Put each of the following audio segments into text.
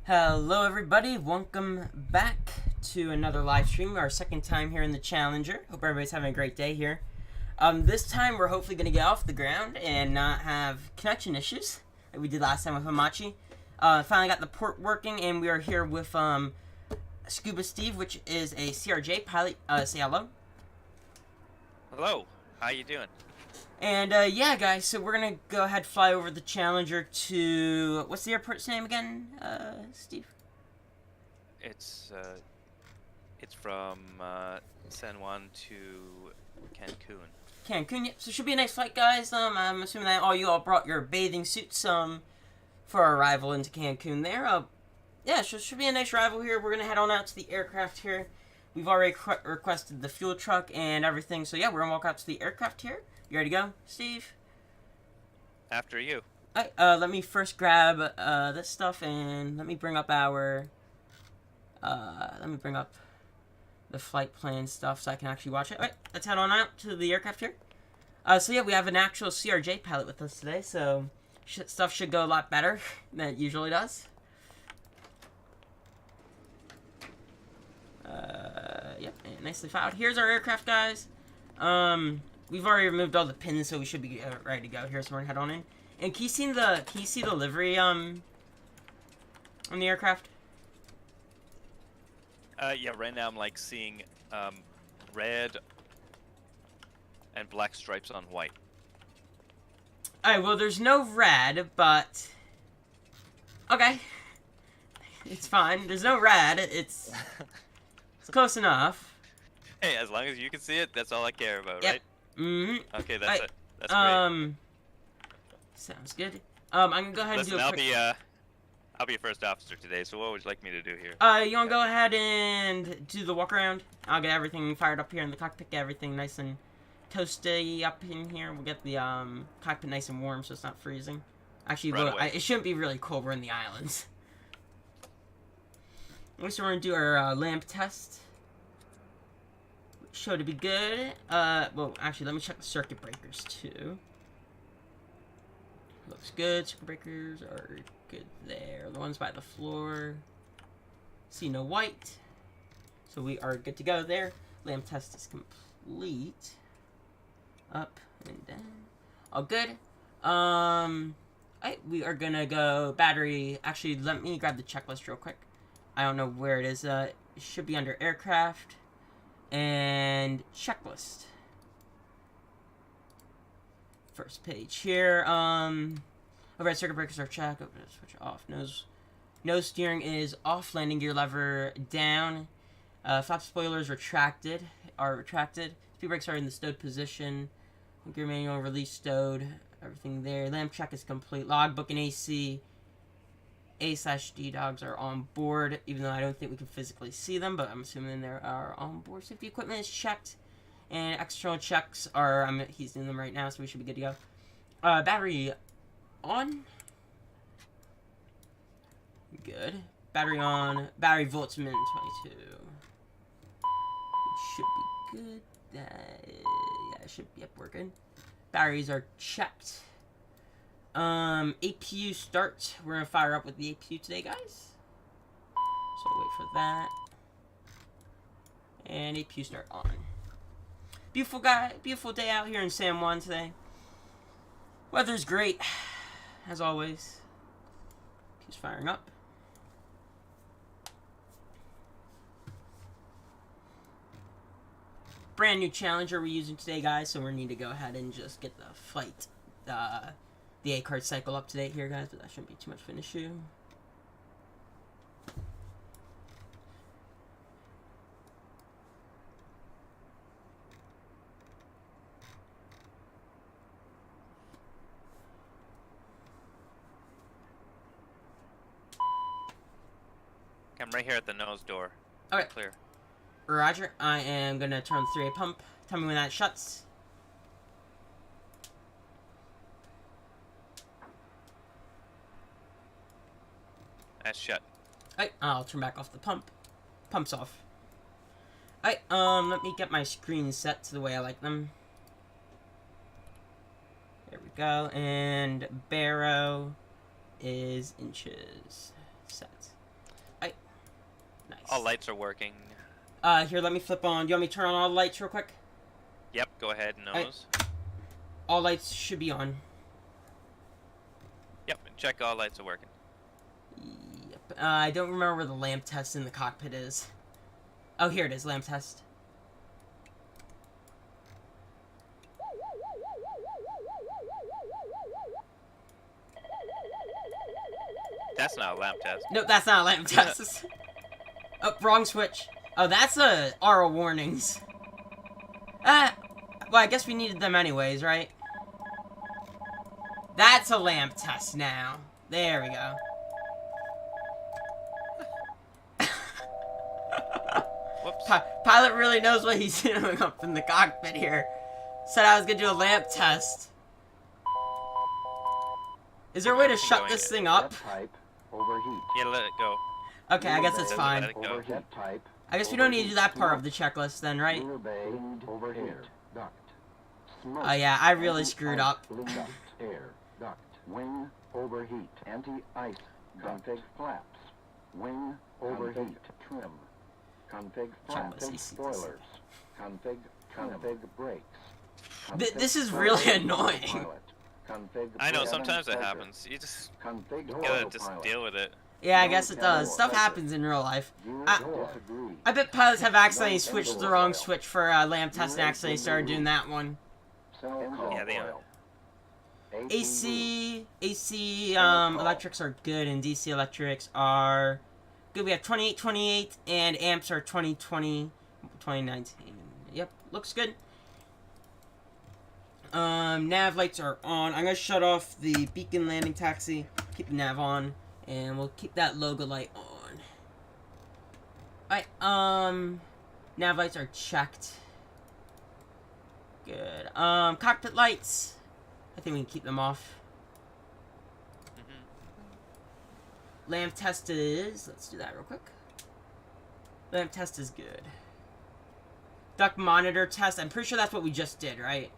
Hello everybody, welcome back to another live stream, our second time here in the Challenger. Hope everybody's having a great day here. This time we're hopefully going to get off the ground and not have connection issues like we did last time with Hamachi. Finally got the port working and we are here with Scuba Steve, which is a CRJ pilot. Say hello. Hello, how you doing? And yeah guys, so we're going to go ahead and fly over the Challenger to, what's the airport's name again, Steve? It's from San Juan to Cancun. Cancun, yep. So it should be a nice flight, guys. I'm assuming that all you all brought your bathing suits for our arrival into Cancun there. Yeah, so it should be a nice arrival here. We're gonna head on out to the aircraft here. We've already requested the fuel truck and everything. So yeah, we're gonna walk out to the aircraft here. You ready to go, Steve? After you. Alright, let me first grab this stuff and let me bring up our the flight plan stuff so I can actually watch it. Alright, let's head on out to the aircraft here. So yeah, we have an actual CRJ pilot with us today, so stuff should go a lot better than it usually does. Yep, nicely filed. Here's our aircraft, guys. We've already removed all the pins, so we should be ready to go here, so we're gonna head on in. And can you see the livery, on the aircraft? Yeah, right now I'm like seeing red and black stripes on white. Alright, well there's no red, but okay. It's fine. There's no red. It's close enough. Hey, as long as you can see it, that's all I care about, Yep. right? Mm-hmm. Okay, that's it. That's great. Sounds good. I'm gonna go ahead Listen, and do a quick... I'll be a first officer today, so what would you like me to do here? You wanna go ahead and do the walk around? I'll get everything fired up here in the cockpit, get everything nice and toasty up in here. We'll get the cockpit nice and warm so it's not freezing. Actually, Right it shouldn't be really cold. We're in the islands. So we're gonna do our lamp test. Show to be good. Well, actually, let me check the circuit breakers too. Looks good. Circuit breakers are good there. The ones by the floor. See no white. So we are good to go there. Lamp test is complete. Up and down. All good. Alright, we are gonna go battery. Actually, let me grab the checklist real quick. I don't know where it is. It should be under aircraft and checklist. First page here. Override circuit breakers are checked. Open switch off. Nose steering is off. Landing gear lever down. Flap spoilers are retracted. Speed brakes are in the stowed position. Gear manual release stowed. Everything there. Lamp check is complete. Logbook and AC. A/D dogs are on board, even though I don't think we can physically see them, but I'm assuming they are on board. Safety equipment is checked, and external checks are, he's doing them right now, so we should be good to go. Battery on. Good. Battery on. Battery Vatsim 22. It should be good. Yeah, it should be, yep, we're good. Batteries are checked. APU start. We're gonna fire up with the APU today, guys. So I'll wait for that. And APU start on. Beautiful day out here in San Juan today. Weather's great, as always. APU's firing up. Brand new Challenger we're using today, guys, so we need to go ahead and just get the flight, the A-card cycle up to date here, guys, but that shouldn't be too much of an issue. I'm right here at the nose door. Okay. Clear. Roger. I am gonna turn the 3A pump. Tell me when that shuts. That's shut. Alright, I'll turn back off the pump. Pump's off. Alright, let me get my screens set to the way I like them. There we go. And Barrow is inches set. All lights are working. Here, let me flip on. Do you want me to turn on all the lights real quick? Yep, go ahead, nose. All lights should be on. Yep, check all lights are working. Yep. I don't remember where the lamp test in the cockpit is. Oh, here it is, lamp test. That's not a lamp test. Nope, that's not a lamp test. Oh, wrong switch. Oh, that's a RO warnings. Well, I guess we needed them anyways, right? That's a lamp test now. There we go. Whoops. Pilot really knows what he's doing up in the cockpit here. Said I was gonna do a lamp test. Is there a way to shut this thing up? Yeah, let it go. Okay, I guess it's fine. Let it go. I guess we don't need to do that part of the checklist then, right? Oh yeah, I really screwed up. Wing overheat. Anti-ice. Config flaps. Wing overheat. Trim. Config flaps. Spoilers. Config brakes. This is really annoying. I know, sometimes it happens. You just gotta just deal with it. Yeah, I guess it does. Stuff happens in real life. I bet pilots have accidentally switched the wrong switch for lamp test and accidentally started doing that one. Yeah, they are. AC electrics are good and DC electrics are good. We have 2828 and amps are 2020, 2019. Yep, looks good. Nav lights are on. I'm gonna shut off the beacon landing taxi, keep the nav on, and we'll keep that logo light on. Alright, nav lights are checked. Good. Cockpit lights. I think we can keep them off. Lamp test is... Let's do that real quick. Lamp test is good. Duct monitor test. I'm pretty sure that's what we just did, right?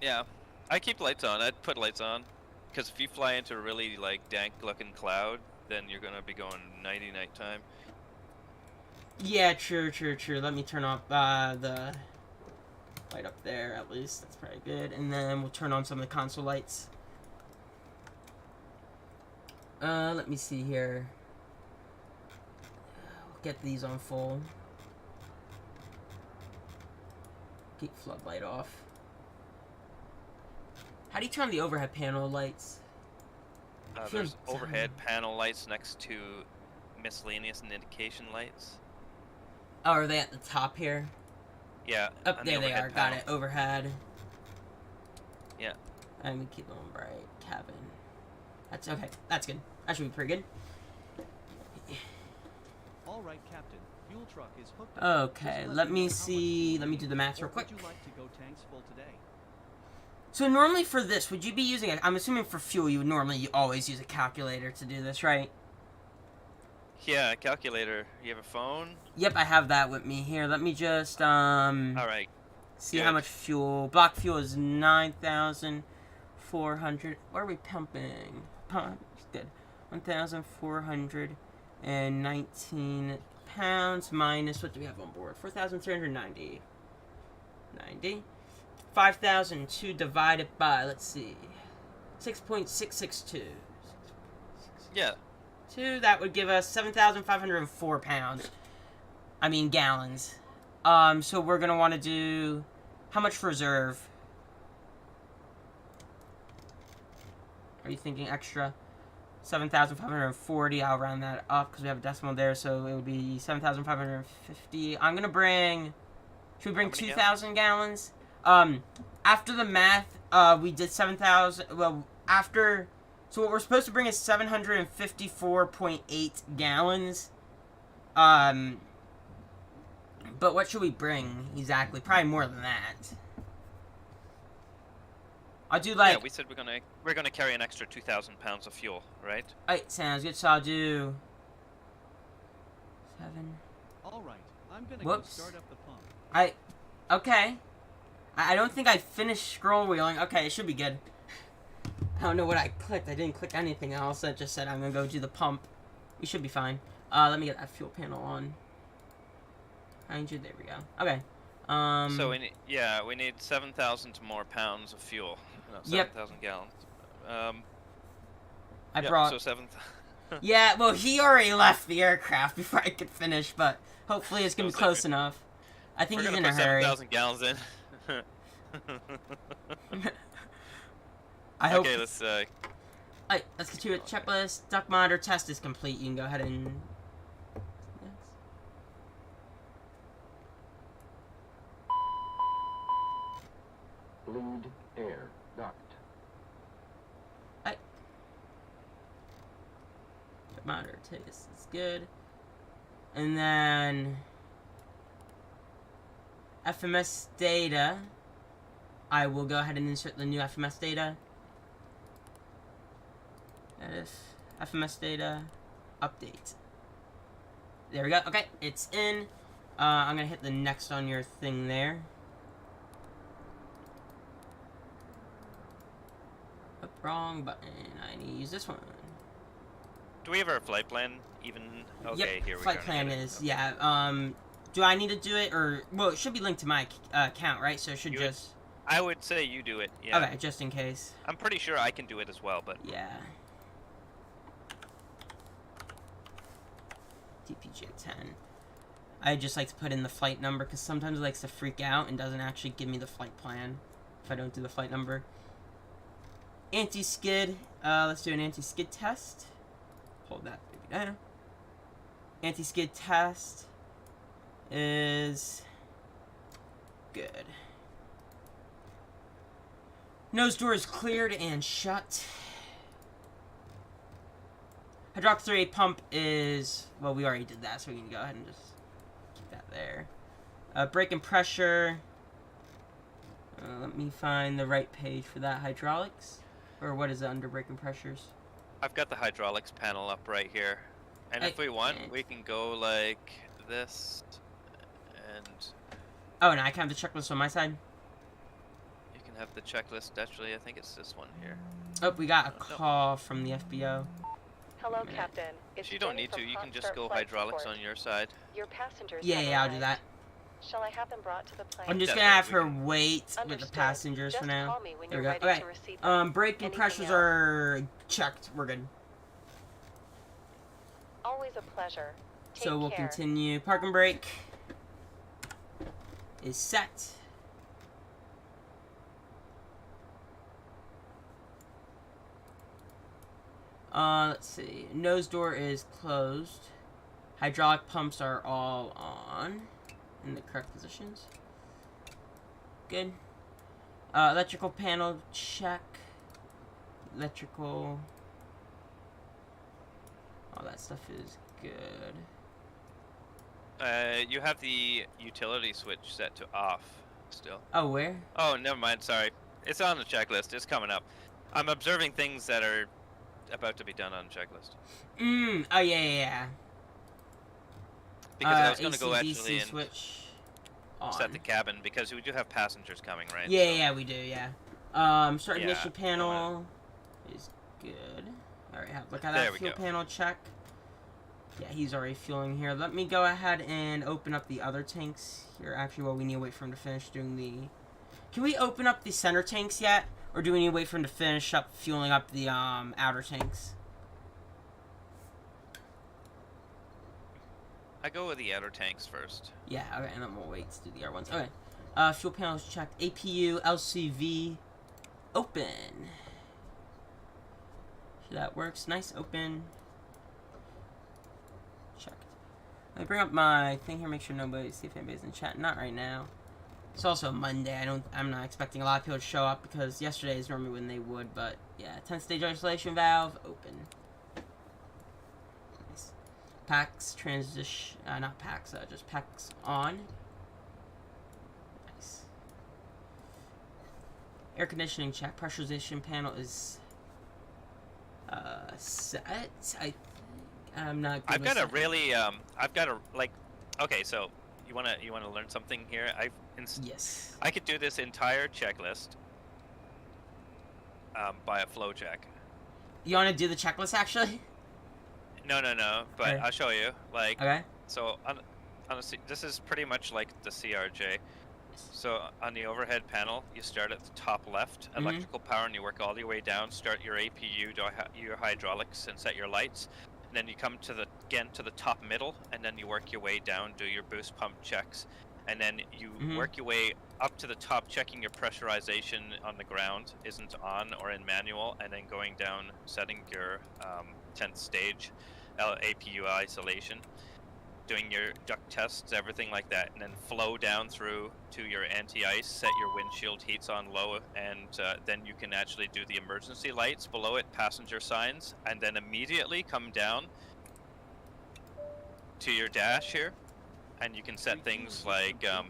Yeah. I keep lights on. I'd put lights on. Because if you fly into a really, like, dank-looking cloud, then you're gonna be going nighty-night time. Yeah, true. Let me turn off the light up there, at least. That's pretty good. And then we'll turn on some of the console lights. Let me see here. We'll get these on full. Keep floodlight off. How do you turn on the overhead panel lights? There's overhead panel lights next to miscellaneous and indication lights. Oh, are they at the top here? Yeah. Up there they are. Got it. Overhead. Yeah. And we keep them bright. Cabin. That's okay. That's good. That should be pretty good. All right, Captain. Fuel truck is hooked up. Okay, let me see. Let me do the math real quick. Would you like to go tanks full today? So normally for this, would you be using a... I'm assuming for fuel, you always use a calculator to do this, right? Yeah, calculator. You have a phone? Yep, I have that with me here. Let me just, Alright. see how much fuel. Block fuel is 9,400. What are we pumping? Good. 1,419 pounds minus, what do we have on board? 4,390. 90. 5,002 divided by, let's see, 6.662. Yeah. That would give us 7,504 pounds. I mean, gallons. So we're going to want to do... How much for reserve? Are you thinking extra? 7,540. I'll round that up because we have a decimal there, so it would be 7,550. I'm going to bring... Should we bring 2,000 gallons? After the math, we did 7,000... Well, after... So what we're supposed to bring is 754.8 gallons. But what should we bring exactly? Probably more than that. I'll do like... Yeah, we said we're gonna carry an extra 2,000 pounds of fuel, right? Alright, sounds good. So I'll do... 7... All right, I'm gonna Whoops. go start up the pump. Okay. I don't think I finished scroll wheeling. Okay, it should be good. I don't know what I clicked. I didn't click anything else. I just said I'm gonna go do the pump. We should be fine. Let me get that fuel panel on. Behind you. There we go. Okay. So we need 7,000 more pounds of fuel. No, Yep. 7,000 gallons. I brought. So 7,000. Yeah, well, he already left the aircraft before I could finish, but hopefully it's gonna be close enough. I think he's in a hurry. 7,000 gallons in. I hope. Okay, let's. Alright, let's get to it. Checklist. Duct monitor test is complete. You can go ahead and. Yes. Lead air duct. Monitor test is good. And then FMS data. I will go ahead and insert the new FMS data. That is FMS data update. There we go. Okay, it's in. I'm gonna hit the next on your thing there. Oh, wrong button. I need to use this one. Do we have our flight plan even? Okay, Yep, here we go. flight plan is, yeah. Do I need to do it, or, well, it should be linked to my account, right? So it should just... I would say you do it, yeah. Okay, just in case. I'm pretty sure I can do it as well, but... Yeah. DPJ-10. I just like to put in the flight number, because sometimes it likes to freak out and doesn't actually give me the flight plan if I don't do the flight number. Anti-skid. Let's do an anti-skid test. Hold that baby down. Anti-skid test is good. Nose door is cleared and shut. Hydraulic 3 pump is, well, we already did that, so we can go ahead and just keep that there. Brake and pressure. Let me find the right page for that. Hydraulics, or what is it under brake and pressures? I've got the hydraulics panel up right here. And if we want, we can go like this, and... Oh, and I can have the checklist on my side? You can have the checklist, actually, I think it's this one here. Oh, we got a call from the FBO. Hello, Captain. It's You don't Jenny need to, from you can Hot just Start go Flight hydraulics Support. on your side. Your passengers Yeah, have yeah, I'll do arrived. that. Shall I have them brought to the plane? I'm just Yeah, gonna have we her can- wait with the Understood. passengers Just for now. call me when There we you're go. ready Okay. to receive them. Brake and Anything pressures else? are checked. We're good. Always a pleasure. Take So we'll care. continue. Park and brake is set. Let's see. Nose door is closed. Hydraulic pumps are all on in the correct positions. Good. Electrical panel check. Electrical. All that stuff is good. You have the utility switch set to off still. Oh, where? Oh, never mind, sorry. It's on the checklist, it's coming up. I'm observing things that are about to be done on the checklist. Oh, yeah. Because I was going to AC, go DC actually and switch on. set the cabin, because we do have passengers coming, right? Yeah, So- yeah, we do, yeah. Start Yeah, ignition panel is good. Alright, look at There that we fuel go. panel check. Yeah, he's already fueling here. Let me go ahead and open up the other tanks here. Actually, well, we need to wait for him to finish doing the... Can we open up the center tanks yet? Or do we need to wait for him to finish up fueling up the outer tanks? I go with the outer tanks first. Yeah, okay, and then we'll wait to do the other ones. Okay. Fuel panels checked. APU, LCV, open. So that works. Nice, open. Checked. Let me bring up my thing here, make sure see if anybody's in chat. Not right now. It's also Monday. I'm not expecting a lot of people to show up because yesterday is normally when they would, but yeah. 10-stage isolation valve, open. Nice. Packs transition, not packs, just packs on. Nice. Air conditioning check. Pressurization panel is set. I think I'm not good I've with got a setting. really, okay, so you wanna learn something here? Yes. I could do this entire checklist by a flow check. You want to do the checklist actually? No, but Okay. I'll show you. Like, Okay. so this is pretty much like the CRJ. So on the overhead panel, you start at the top left, Mhm. electrical power, and you work all the way down. Start your APU, do your hydraulics, and set your lights. And then you come to the top middle, and then you work your way down, do your boost pump checks, and then you work your way up to the top, checking your pressurization on the ground isn't on or in manual, and then going down, setting your 10th stage APU isolation, doing your duct tests, everything like that, and then flow down through to your anti-ice, set your windshield heats on low, and then you can actually do the emergency lights below it, passenger signs, and then immediately come down to your dash here, and you can set things like Okay,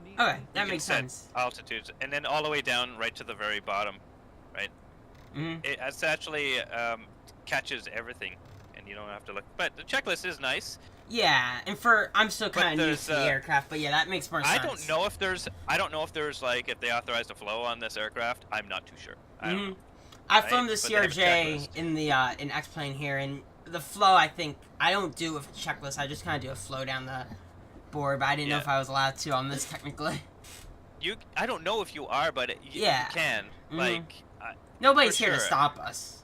you that can makes set sense. altitudes, and then all the way down right to the very bottom, right? It's actually catches everything, and you don't have to look. But the checklist is nice. Yeah, and I'm still kind of new to the aircraft, but yeah, that makes more sense. I don't know if there's like if they authorized a flow on this aircraft. I'm not too sure. I don't know. I've flown the CRJ in the in X-plane here, and the flow, I think I don't do with a checklist. I just kind of do a flow down the board, but I didn't know if I was allowed to on this technically. I don't know if you are, but you can. Like nobody's here to stop us.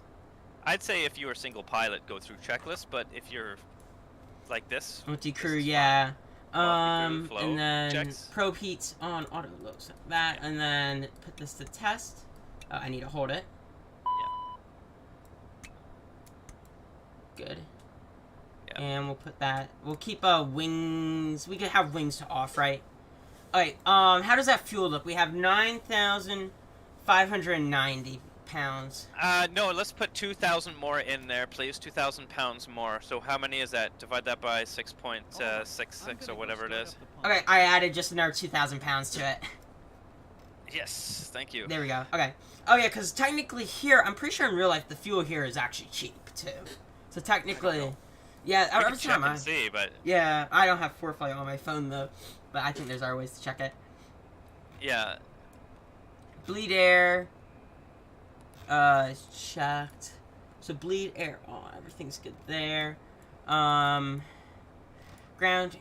I'd say if you were single pilot, go through checklist, but if you're like this, multi-crew, yeah. Multi-crew, flow, and then checks. probe heats on auto lows, like that, and then put this to test. I need to hold it. Good. Yeah. And we'll put that. We'll keep wings. We could have wings to off, right? Alright, how does that fuel look? We have 9,590 pounds. No, let's put 2,000 more in there, please. 2,000 pounds more. So how many is that? Divide that by 6.66 or whatever it is. Okay, I added just another 2,000 pounds to it. Yes, thank you. There we go. Okay. Oh yeah, because technically here, I'm pretty sure in real life the fuel here is actually cheap too. So technically, yeah. I can check and see, but yeah, I don't have ForeFlight on my phone though, but I think there's other ways to check it. Yeah. Bleed air. Is checked. So bleed air on. Everything's good there. Ground ground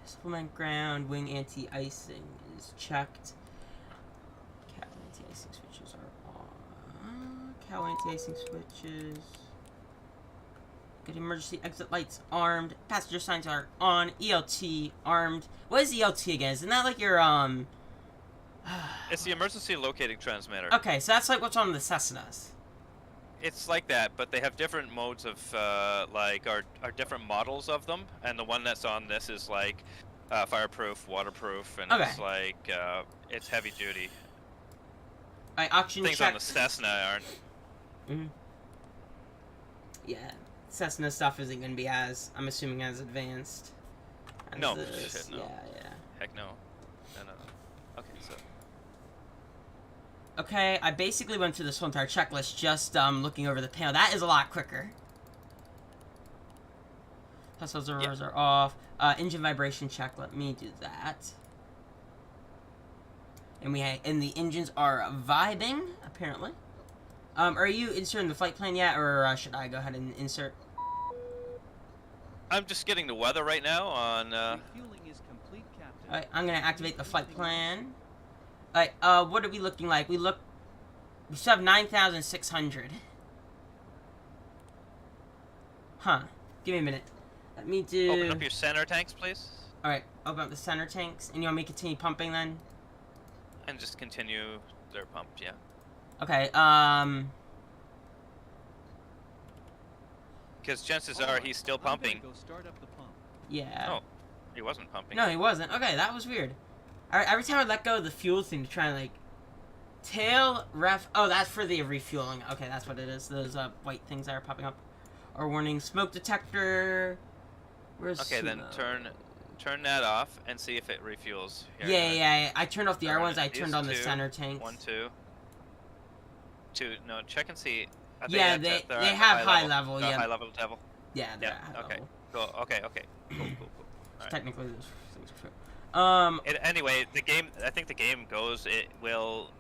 supplement ground wing anti-icing is checked. Cow anti-icing switches are on. Cow anti-icing switches. Good. Emergency exit lights armed. Passenger signs are on. ELT armed. What is ELT again? Isn't that like your It's the emergency locating transmitter. Okay, so that's like what's on the Cessnas. It's like that, but they have different modes of like are different models of them, and the one that's on this is like fireproof, waterproof, and it's like it's heavy duty. Oxygen things check. on the Cessna aren't. Yeah, Cessna stuff isn't going to be as, I'm assuming, as advanced. As no, this. shit, no. Yeah. Heck no. No. Okay, so. Okay, I basically went through this whole entire checklist just looking over the panel. That is a lot quicker. Test observers are off. Engine vibration check. Let me do that. And the engines are vibing apparently. Are you inserting the flight plan yet, or should I go ahead and insert? I'm just getting the weather right now on. Refueling is complete, Captain. Alright, I'm gonna activate the flight plan. Alright, what are we looking like? We still have 9,600. Huh. Give me a minute. Let me do... Open up your center tanks, please. Alright, open up the center tanks. And you want me to continue pumping then? And just continue their pump, yeah. Okay, because chances are he's still pumping. Go start up the pump. Yeah. Oh, he wasn't pumping. No, he wasn't. Okay, that was weird. Alright, every time I let go of the fuel thing to try and, like... Tail, ref... Oh, that's for the refueling. Okay, that's what it is. Those, white things that are popping up. Or warning, smoke detector... Where's okay, then turn that off and see if it refuels. Here, yeah. I turned off the air ones. I turned on the center tanks. 1, 2. 2. No, check and see. Yeah, they have high level. Yeah. High level level. Yeah. Yeah. Okay. Cool. Okay. Cool. So technically, those things are Anyway, the game. I think the game goes. It will.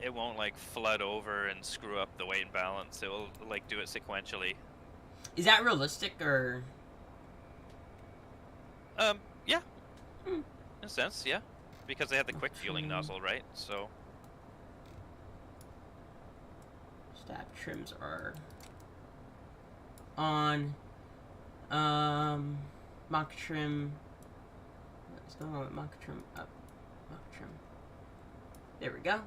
It won't like flood over and screw up the weight and balance. It will like do it sequentially. Is that realistic or? Yeah. Hmm. In a sense, yeah. Because they have the quick fueling nozzle, right? So. Stab trims are on. Mock trim. What's going on with mock trim? Up. Mock trim. There we go.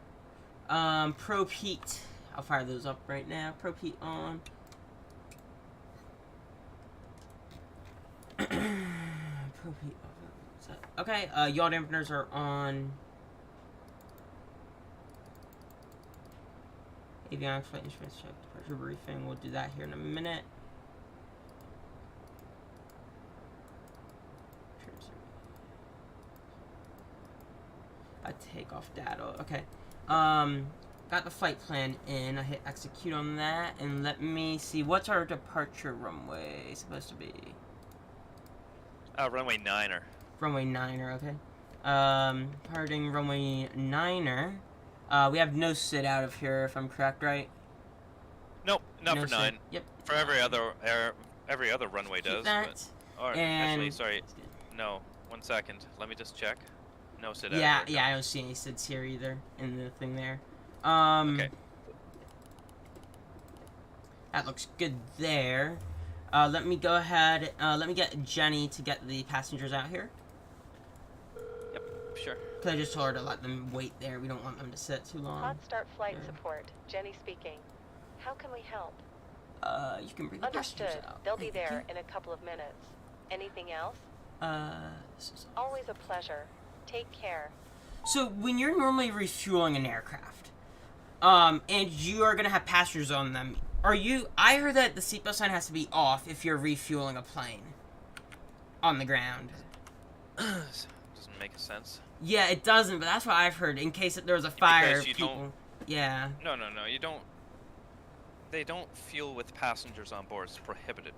Probe heat. I'll fire those up right now. Probe heat on. Probe heat off. Okay, yaw dampeners are on. Avionics flight instruments check pressure briefing. We'll do that here in a minute. Takeoff data. Okay. Got the flight plan in. I hit execute on that, and let me see. What's our departure runway supposed to be? Runway 9er. Runway 9er, okay. Departing runway 9er. We have no sit out of here, if I'm correct, right? Nope, not No for sit. 9. Yep. For every other runway Keep does. that. But, or And actually, sorry. No. 1 second. Let me just check. No sit out. yeah, here, yeah, no. I don't see any sits here either in the thing there. Okay. That looks good there. Let me go ahead. Let me get Jenny to get the passengers out here. Yep. Sure. Cause I just told her to let them wait there. We don't want them to sit too long. Hot start flight Sure. support. Jenny speaking. How can we help? You can bring the Understood. passengers out. They'll be Thank there you. in a couple of minutes. Anything else? This is Always a pleasure. Take care. So when you're normally refueling an aircraft, and you are gonna have passengers on them, I heard that the seatbelt sign has to be off if you're refueling a plane on the ground. Doesn't make sense. Yeah, it doesn't, but that's what I've heard. In case there was a fire, Because you people. don't- Yeah. No, you don't. They don't fuel with passengers on board. It's prohibited.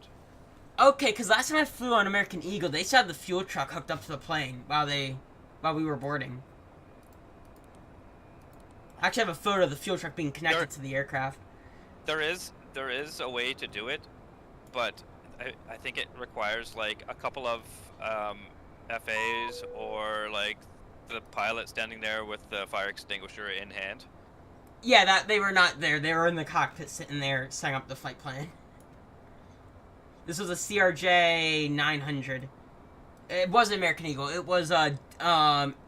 Okay, because last time I flew on American Eagle, they still had the fuel truck hooked up to the plane while we were boarding. I actually have a photo of the fuel truck being connected to the aircraft. There is a way to do it, but I think it requires like a couple of FAs or like the pilot standing there with the fire extinguisher in hand. Yeah, that they were not there. They were in the cockpit sitting there setting up the flight plan. This was a CRJ 900. It wasn't American Eagle. It was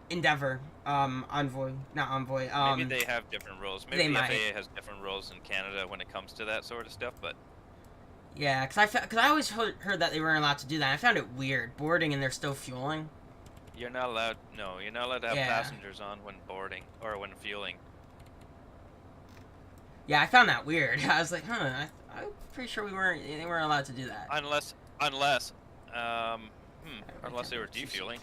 Endeavor. Envoy, not Envoy. Maybe they have different rules. Maybe they the might. FAA has different rules in Canada when it comes to that sort of stuff. But Yeah, because I always heard that they weren't allowed to do that. I found it weird, boarding and they're still fueling. you're not allowed. No, you're not allowed to have Yeah. passengers on when boarding or when fueling. Yeah, I found that weird. I was like, huh, I'm pretty sure they weren't allowed to do that. Unless they were defueling.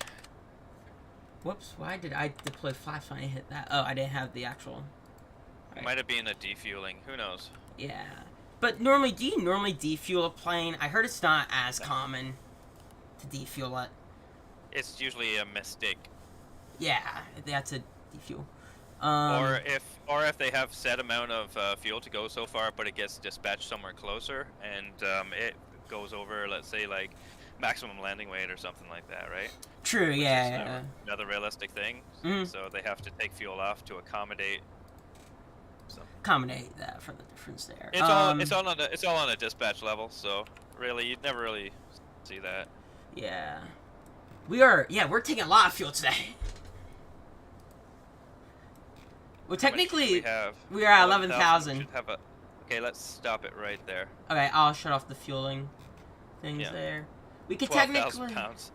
Whoops, why did I deploy flash when I hit that? Oh, I didn't have the actual... It might have been a defueling. Who knows? Yeah. But normally, do you normally defuel a plane? I heard it's not as common to defuel it. It's usually a mistake. Yeah, that's a defuel. Or if they have set amount of fuel to go so far, but it gets dispatched somewhere closer, and it goes over, let's say, like maximum landing weight or something like that, right? True, Which yeah. is another realistic thing. Mhm. So they have to take fuel off to accommodate. So Accommodate that for the difference there. it's all on a dispatch level. So really, you'd never really see that. Yeah. We're taking a lot of fuel today. Well, How much technically, do we are at 11,000. 11,000. Should have a. Okay, let's stop it right there. Okay, I'll shut off the fueling things Yeah. there. We could 12,000 technically... pounds.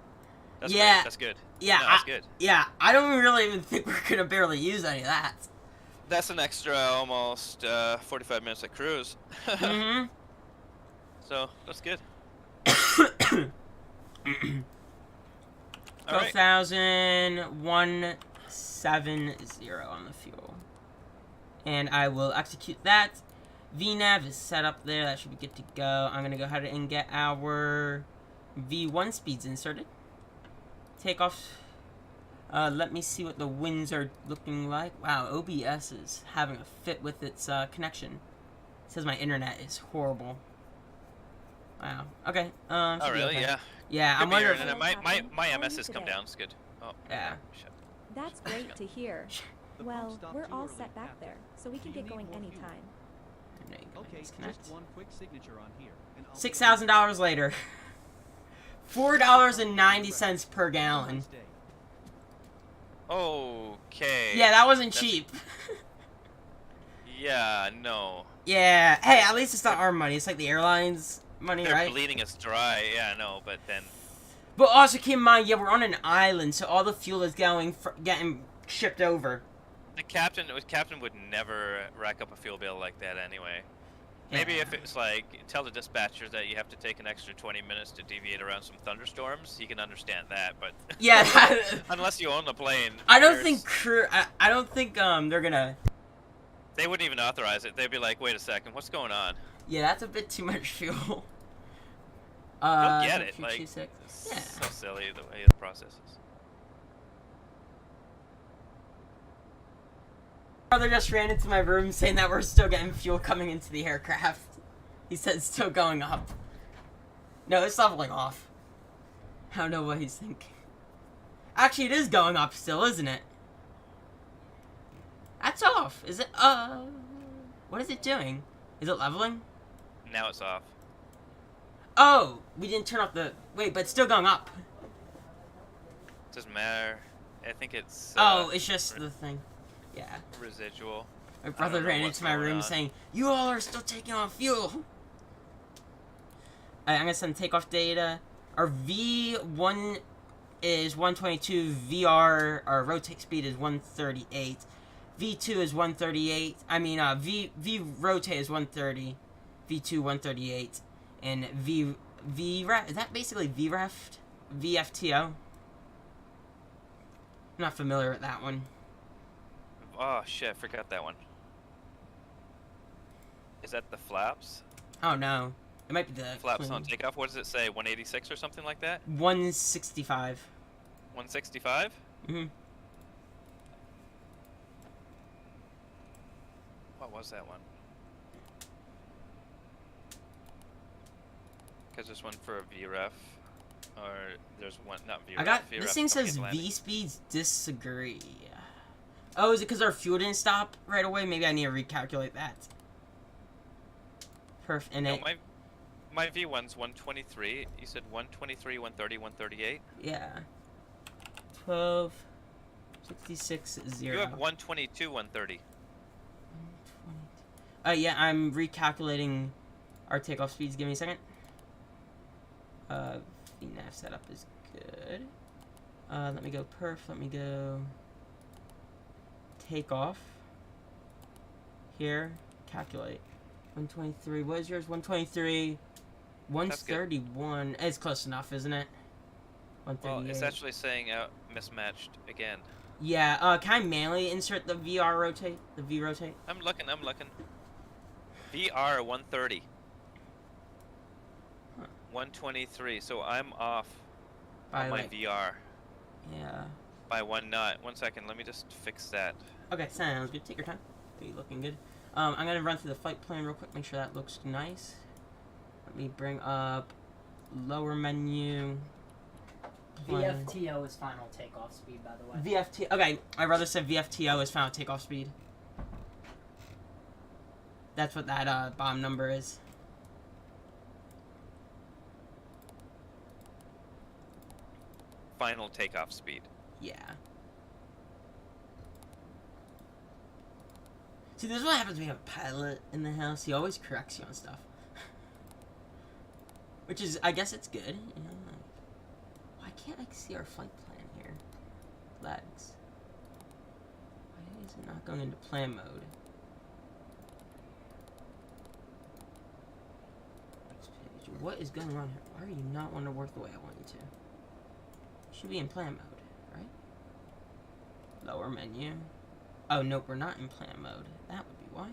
That's Yeah. great. That's good. Yeah, No, that's good. Yeah, I don't really even think we're gonna barely use any of that. That's an extra almost 45 minutes of cruise. Mm-hmm. So that's good. 12,170 on the fuel. And I will execute that. VNAV is set up there. That should be good to go. I'm going to go ahead and get our V1 speeds inserted. Takeoff. Let me see what the winds are looking like. Wow, OBS is having a fit with its connection. It says my internet is horrible. Wow. Okay. Oh should be really? okay. Yeah. Yeah, I'm Could be your wondering. internet. My How are MS you has come today? down. It's good. Oh. Yeah. Shit. That's great to hear. The Well, pump stopped we're too all early, set back Captain. there, so we Do can you get need going more fuel? anytime. There you go, Okay, disconnect. just one quick signature on here. And I'll be $6,000 later. $4.90 per gallon. Nice day. Okay. Yeah, that wasn't That's- cheap. Yeah. No. Yeah. Hey, at least it's not our money. It's like the airlines' money, They're right? bleeding us dry. Yeah. No. But then. But also keep in mind, yeah, we're on an island, so all the fuel is getting shipped over. The captain would never rack up a fuel bill like that anyway. Maybe Yeah. if it's like, tell the dispatcher that you have to take an extra 20 minutes to deviate around some thunderstorms, he can understand that, but Yeah. unless you own the plane, I don't there's- think crew. I don't think they're gonna. they wouldn't even authorize it. They'd be like, wait a second, what's going on? Yeah, that's a bit too much fuel. Don't get it, 326. It's Yeah. so silly the way the process is. Brother just ran into my room saying that we're still getting fuel coming into the aircraft. He said it's still going up. No, it's leveling off. I don't know what he's thinking. Actually, it is going up still, isn't it? That's off. Is it? What is it doing? Is it leveling? Now it's off. Oh, we didn't turn off the. Wait, but it's still going up. Doesn't matter. I think it's. Oh, it's just the thing. Yeah. Residual. My brother know ran what's into my going room on. saying, "You all are still taking on fuel." I'm gonna send takeoff data. Our V1 is 122. VR, our rotate speed is 138. V2 is 138. I mean, V rotate is 130. V2 138, and VREF is that basically VREF? VFTO. I'm not familiar with that one. Oh shit, I forgot that one. Is that the flaps? Oh no, it might be the Flaps on clean. takeoff? What does it say? 186 or something like that? 165. 165? Mhm. What was that one? Because there's one for a VREF, or there's one, not VREF. I got VREF this thing fucking says landing. V speeds disagree. Oh, is it because our fuel didn't stop right away? Maybe I need to recalculate that. Perfect. And No, it, my V1's 123. You said 123, 130, 138? yeah. 12, 66, 0. You have 122, 130. Yeah, I'm recalculating our takeoff speeds. Give me a second. VNAV setup is good. Let me go perf. Let me go takeoff. Here, calculate. 123. What is yours? 123. 131. It's close enough, isn't it? Well, 138. it's actually saying mismatched again. Yeah. Can I manually insert the VR rotate? The V rotate? I'm looking. VR 130. Huh. 123. So I'm off By on my like, VR yeah. by 1 knot. 1 second. Let me just fix that. Okay, sounds good. Take your time. Be looking good. I'm gonna run through the flight plan real quick. Make sure that looks nice. Let me bring up lower menu. Plan. VFTO is final takeoff speed, by the way. VFT. Okay, I rather said VFTO is final takeoff speed. That's what that bomb number is. Final takeoff speed. Yeah. See, this is what happens when you have a pilot in the house. He always corrects you on stuff. Which is, I guess it's good. You know, like, why can't I see our flight plan here? Flags. Why is it not going into plan mode? Next page. What is going on here? Why are you not wanting to work the way I want you to? You should be in plan mode, right? Lower menu. Oh, nope, we're not in plan mode. That would be why.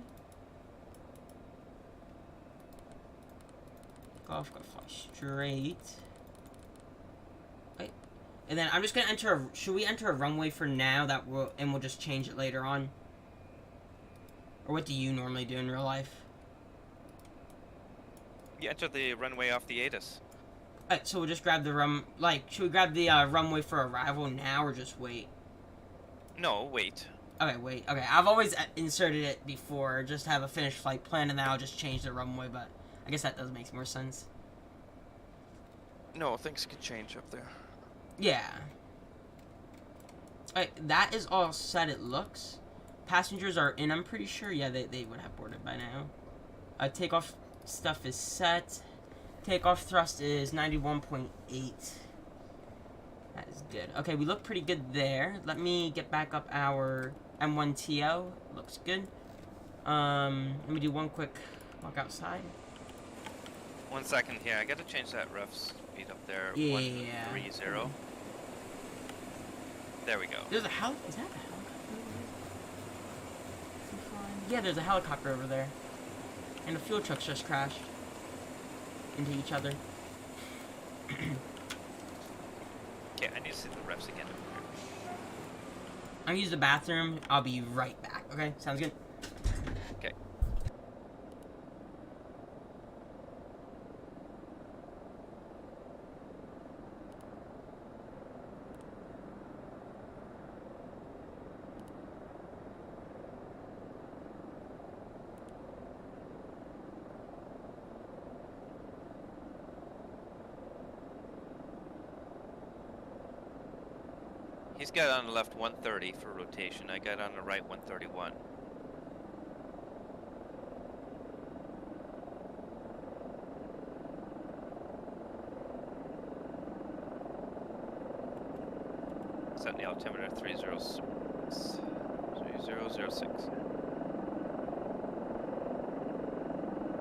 Golf, go fly straight. Wait, And then I'm just gonna enter. Should we enter a runway for now? And we'll just change it later on. Or what do you normally do in real life? You enter the runway off the ATIS. Alright, so we'll just grab the should we grab the runway for arrival now or just wait? No, wait. Okay, wait. Okay, I've always inserted it before, just have a finished flight plan, and then I'll just change the runway, but I guess that does make more sense. No, things could change up there. Yeah. Alright, that is all set, it looks. Passengers are in, I'm pretty sure. Yeah, they would have boarded by now. Takeoff stuff is set. Takeoff thrust is 91.8. That is good. Okay, we look pretty good there. Let me get back up our M1TO. Looks good. Let me do one quick walk outside. 1 second here. I gotta change that rough speed up there. Yeah. 130. There we go. There's a is that a helicopter over there? Yeah, there's a helicopter over there. And the fuel trucks just crashed into each other. Okay, I need to see the refs again. I'm gonna use the bathroom. I'll be right back. Okay, sounds good. Okay. He's got on the left 130 for rotation. I got on the right 131. Set the altimeter 3006.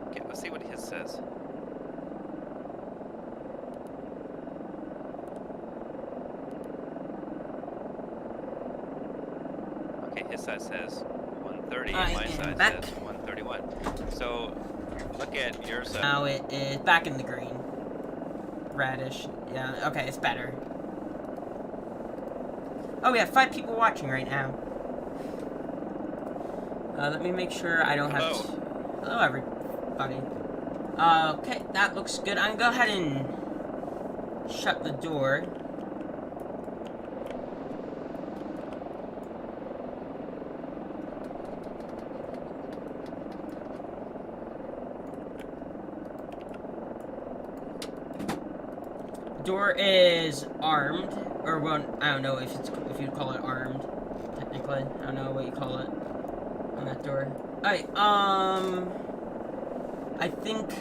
Okay, let's see what his says. His side says 130, and my side says 131. So, look at your side. Now it is back in the green. Radish. Yeah, okay, it's better. Oh, we have 5 people watching right now. Let me make sure I don't have... Hello, everybody. Okay, that looks good. I'm gonna go ahead and shut the door. Door is armed, or well, I don't know if you'd call it armed. Technically, I don't know what you call it on that door. Alright, I think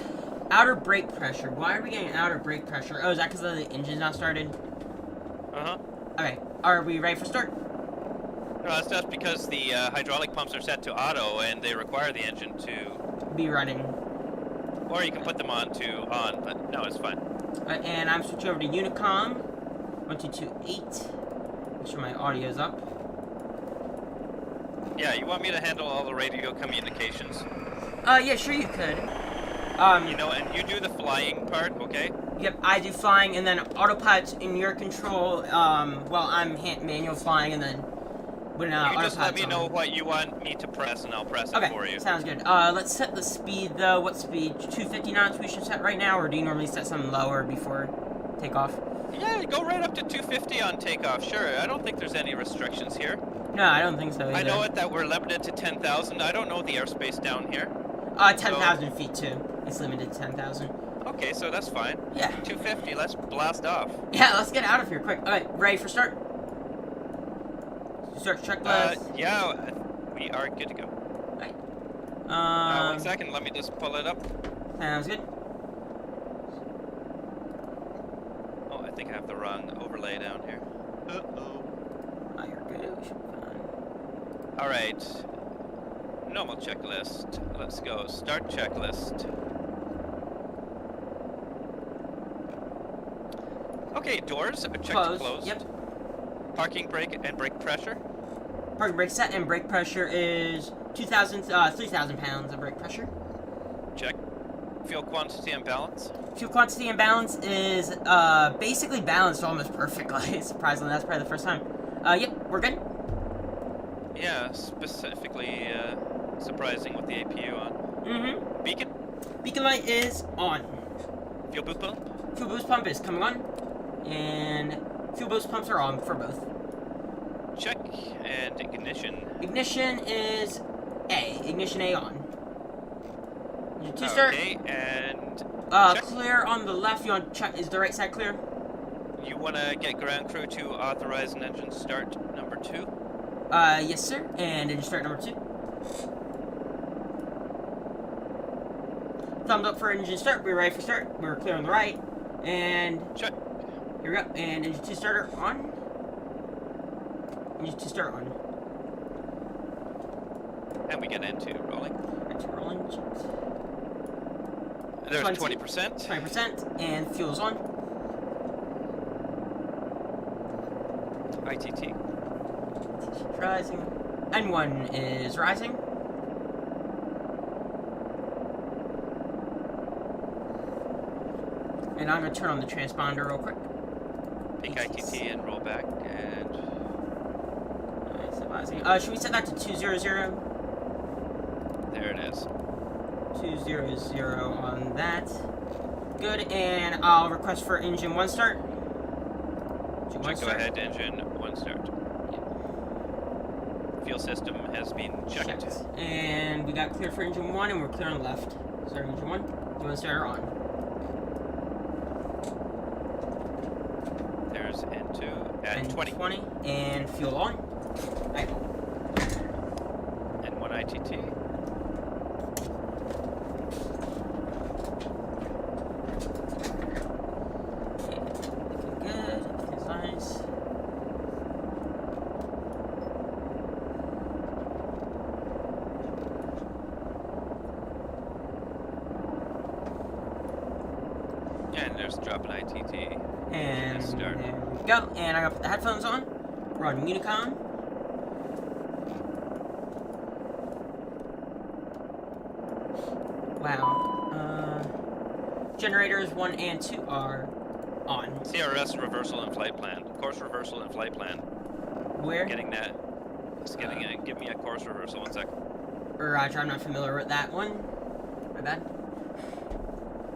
outer brake pressure. Why are we getting outer brake pressure? Oh, is that because the engine's not started? Okay, are we ready for start? No, that's just because the hydraulic pumps are set to auto and they require the engine to be running. Or you can put them on, but no, it's fine. Alright, and I'm switching over to Unicom 1228. Make sure my audio's up. Yeah, you want me to handle all the radio communications? Yeah, sure you could. You know, and you do the flying part, okay? Yep, I do flying, and then autopilot's in your control. Well, I'm manual flying, and then when you just let me know what you want me to press, and I'll press it for you. Okay, sounds good. Let's set the speed, though. What speed? 250 knots we should set right now, or do you normally set something lower before takeoff? Yeah, go right up to 250 on takeoff, sure. I don't think there's any restrictions here. No, I don't think so either. I know it that we're limited to 10,000. I don't know the airspace down here. 10,000 feet, too. It's limited to 10,000. Okay, so that's fine. Yeah. 250, let's blast off. Yeah, let's get out of here quick. Alright, ready for start? Start checklist. Yeah, we are good to go. Right. 1 second, let me just pull it up. Sounds good. Oh, I think I have the wrong overlay down here. Uh-oh. Oh, you're good. We should be fine. Alright. Normal checklist. Let's go. Start checklist. Okay, doors are checked to close. Yep. Parking brake and brake pressure. Parking brake set and brake pressure is 3,000 pounds of brake pressure. Check. fuel quantity and balance? Fuel quantity and balance is basically balanced almost perfectly. Surprisingly, that's probably the first time. Yep, we're good. Yeah, specifically surprising with the APU on. Mm-hmm. Beacon? Beacon light is on. Fuel boost pump? Fuel boost pump is coming on. And fuel boost pumps are on for both. Check. And ignition. Ignition is A. Ignition A on. Engine 2 start. Okay, and check. Clear on the left. You want to check? Is the right side clear? You want to get ground crew to authorize an engine start number 2? Yes, sir. And engine start number 2. Thumbs up for engine start. We're ready for start. We're clear on the right. And check. Here we go. And engine 2 starter on. Engine 2 start on. And we get into rolling. Into rolling. There's 20%. 20%. And fuel's on. ITT. Rising. N1 is rising. And I'm going to turn on the transponder real quick. Peak ITT and roll back and... Nice, rising. Should we set that to 200? There it is. 200 on that. Good, and I'll request for engine 1 start. Engine 1 Go start. ahead, engine 1 start. Fuel system has been checked. And we got clear for engine 1, and we're clear on the left. Start engine 1. You want to start her on? There's N2 at 20. And fuel on. Right. N1 ITT. Good. Everything's nice. And there's drop an ITT. And Start. there we go. And I got to put the headphones on. We're on Unicom. Wow. Generators 1 and 2 are on. CRS reversal and flight plan. Course reversal and flight plan. Where? Getting that. Just getting it. Give me a course reversal 1 sec. Roger, I'm not familiar with that one. My bad.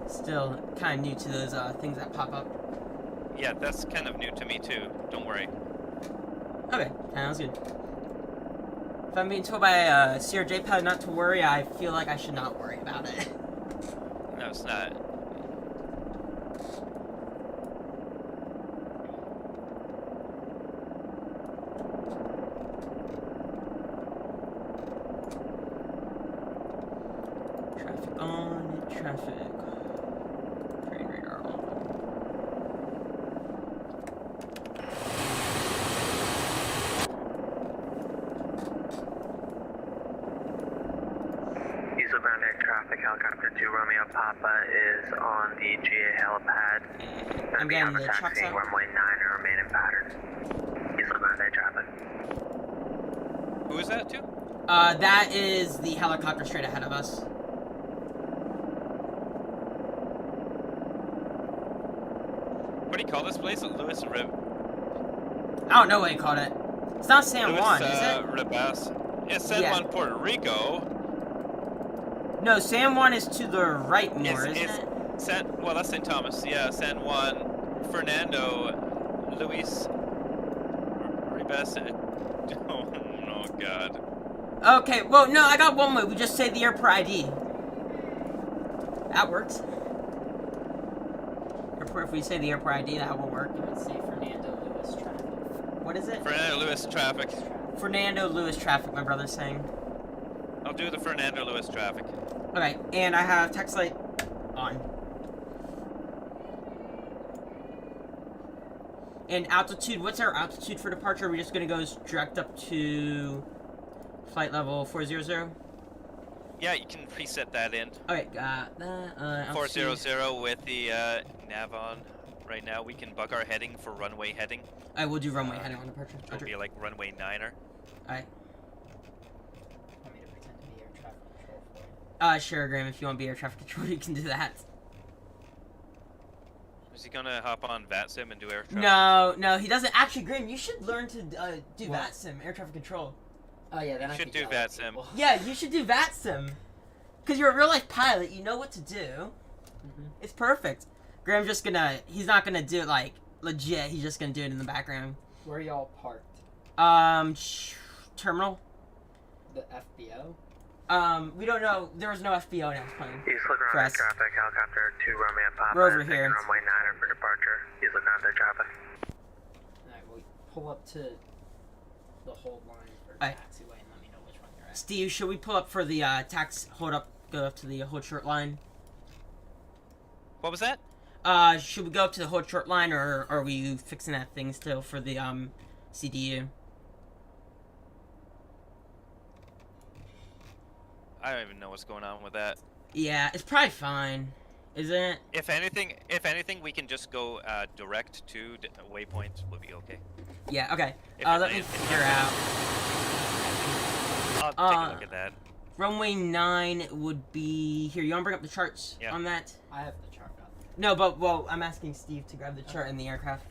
Still kind of new to those things that pop up. Yeah, that's kind of new to me too. Don't worry. Okay, sounds good. If I'm being told by a CRJ pilot not to worry, I feel like I should not worry about it. No, it's not. Traffic on, traffic. Train radar on. Diesel ground air traffic, helicopter 2 Romeo Papa is on the GA helipad. I'm getting the trucks taxiing out. runway 9 and remain in pattern. Diesel ground air traffic. Who is that to? That is the helicopter straight ahead of us. What do you call this place? Louis Rib. I don't know what he called it. It's not San Juan, is it? Ribas. It's San Yeah. Juan, Puerto Rico. No, San Juan is to the right more, isn't it? Well, that's St. Thomas. Yeah, San Juan, Fernando, Luis Ribas. Oh, no, God. Okay, well, no, I got one way. We just say the airport ID. That works. Airport, if we say the airport ID, that will work. You would say Fernando Lewis traffic. What is it? Fernando Lewis traffic. Fernando Lewis traffic, my brother's saying. I'll do the Fernando Lewis traffic. Okay, and I have text light on. And altitude, what's our altitude for departure? Are we just gonna go direct up to flight level 400? Yeah, you can preset that in. Okay, got that. Altitude. 400 with the nav on. Right now, we can buck our heading for runway heading. I will do runway heading on departure. It'll be like runway 9er. Alright. Want me to pretend to be air traffic control for Sure, Graham, if you want to be air traffic controller, you can do that. Is he gonna hop on Vatsim and do air traffic? No, he doesn't. Actually, Graham, you should learn to do What? Vatsim, air traffic control. Oh yeah, then You I should could do yell at Vatsim. people. Yeah, you should do Vatsim. Because you're a real-life pilot, you know what to do. Mhm. It's perfect. Graham's just gonna, he's not gonna do it, like, legit. He's just gonna do it in the background. Where are y'all parked? Terminal? The FBO? We don't know. There was no FBO in this plane. He's looking For around us. the traffic, helicopter 2 Romeo Papa. We're over taking here. Runway 9 for departure. He's looking around the traffic. Alright, well, pull up to the hold line for Alright. taxiway and let me know which one you're at. Steve, should we pull up for the, go up to the hold short line? What was that? Should we go up to the hold short line, or are we fixing that thing still for the, CDU? I don't even know what's going on with that. Yeah, it's probably fine. Isn't it? If anything, we can just go direct to waypoint. Would be okay. Yeah, okay. If Let it me is- figure out. I'll take a look at that. Runway 9 would be... Here, you want to bring up the charts Yeah. on that? I have the chart up. No, but, well, I'm asking Steve to grab the chart in the aircraft.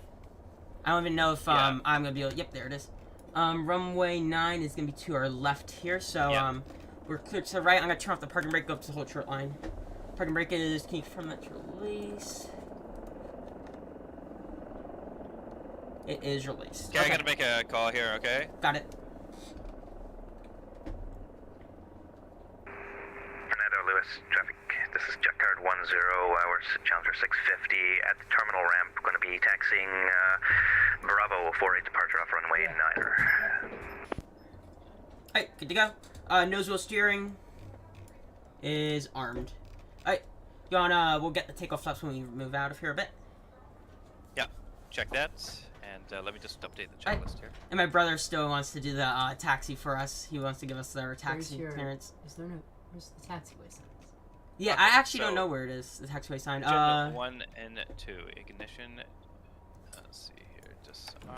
I don't even know if, Yeah. I'm gonna be able... Yep, there it is. Runway 9 is gonna be to our left here, so, Yeah. we're clear to the right. I'm gonna turn off the parking brake, go up to the whole short line. Parking brake is... Can you confirm that to release? It is released. Okay, I gotta make a call here, okay? Got it. Fernando Lewis, traffic. This is jet card 10, hours Challenger 650 at the terminal ramp. Going to be taxiing Bravo for a departure off runway 9er. Alright, good to go. Nose wheel steering is armed. Alright, you wanna, we'll get the takeoff flaps when we move out of here a bit. Yeah, check that. And let me just update the checklist here. And my brother still wants to do the taxi for us. He wants to give us their taxi your- clearance. Is there no... Where's the taxiway signs? Yeah, Okay, I actually don't so- know where it is, the taxiway sign. Agenda 1 and 2. Ignition. Let's see here. Disarm.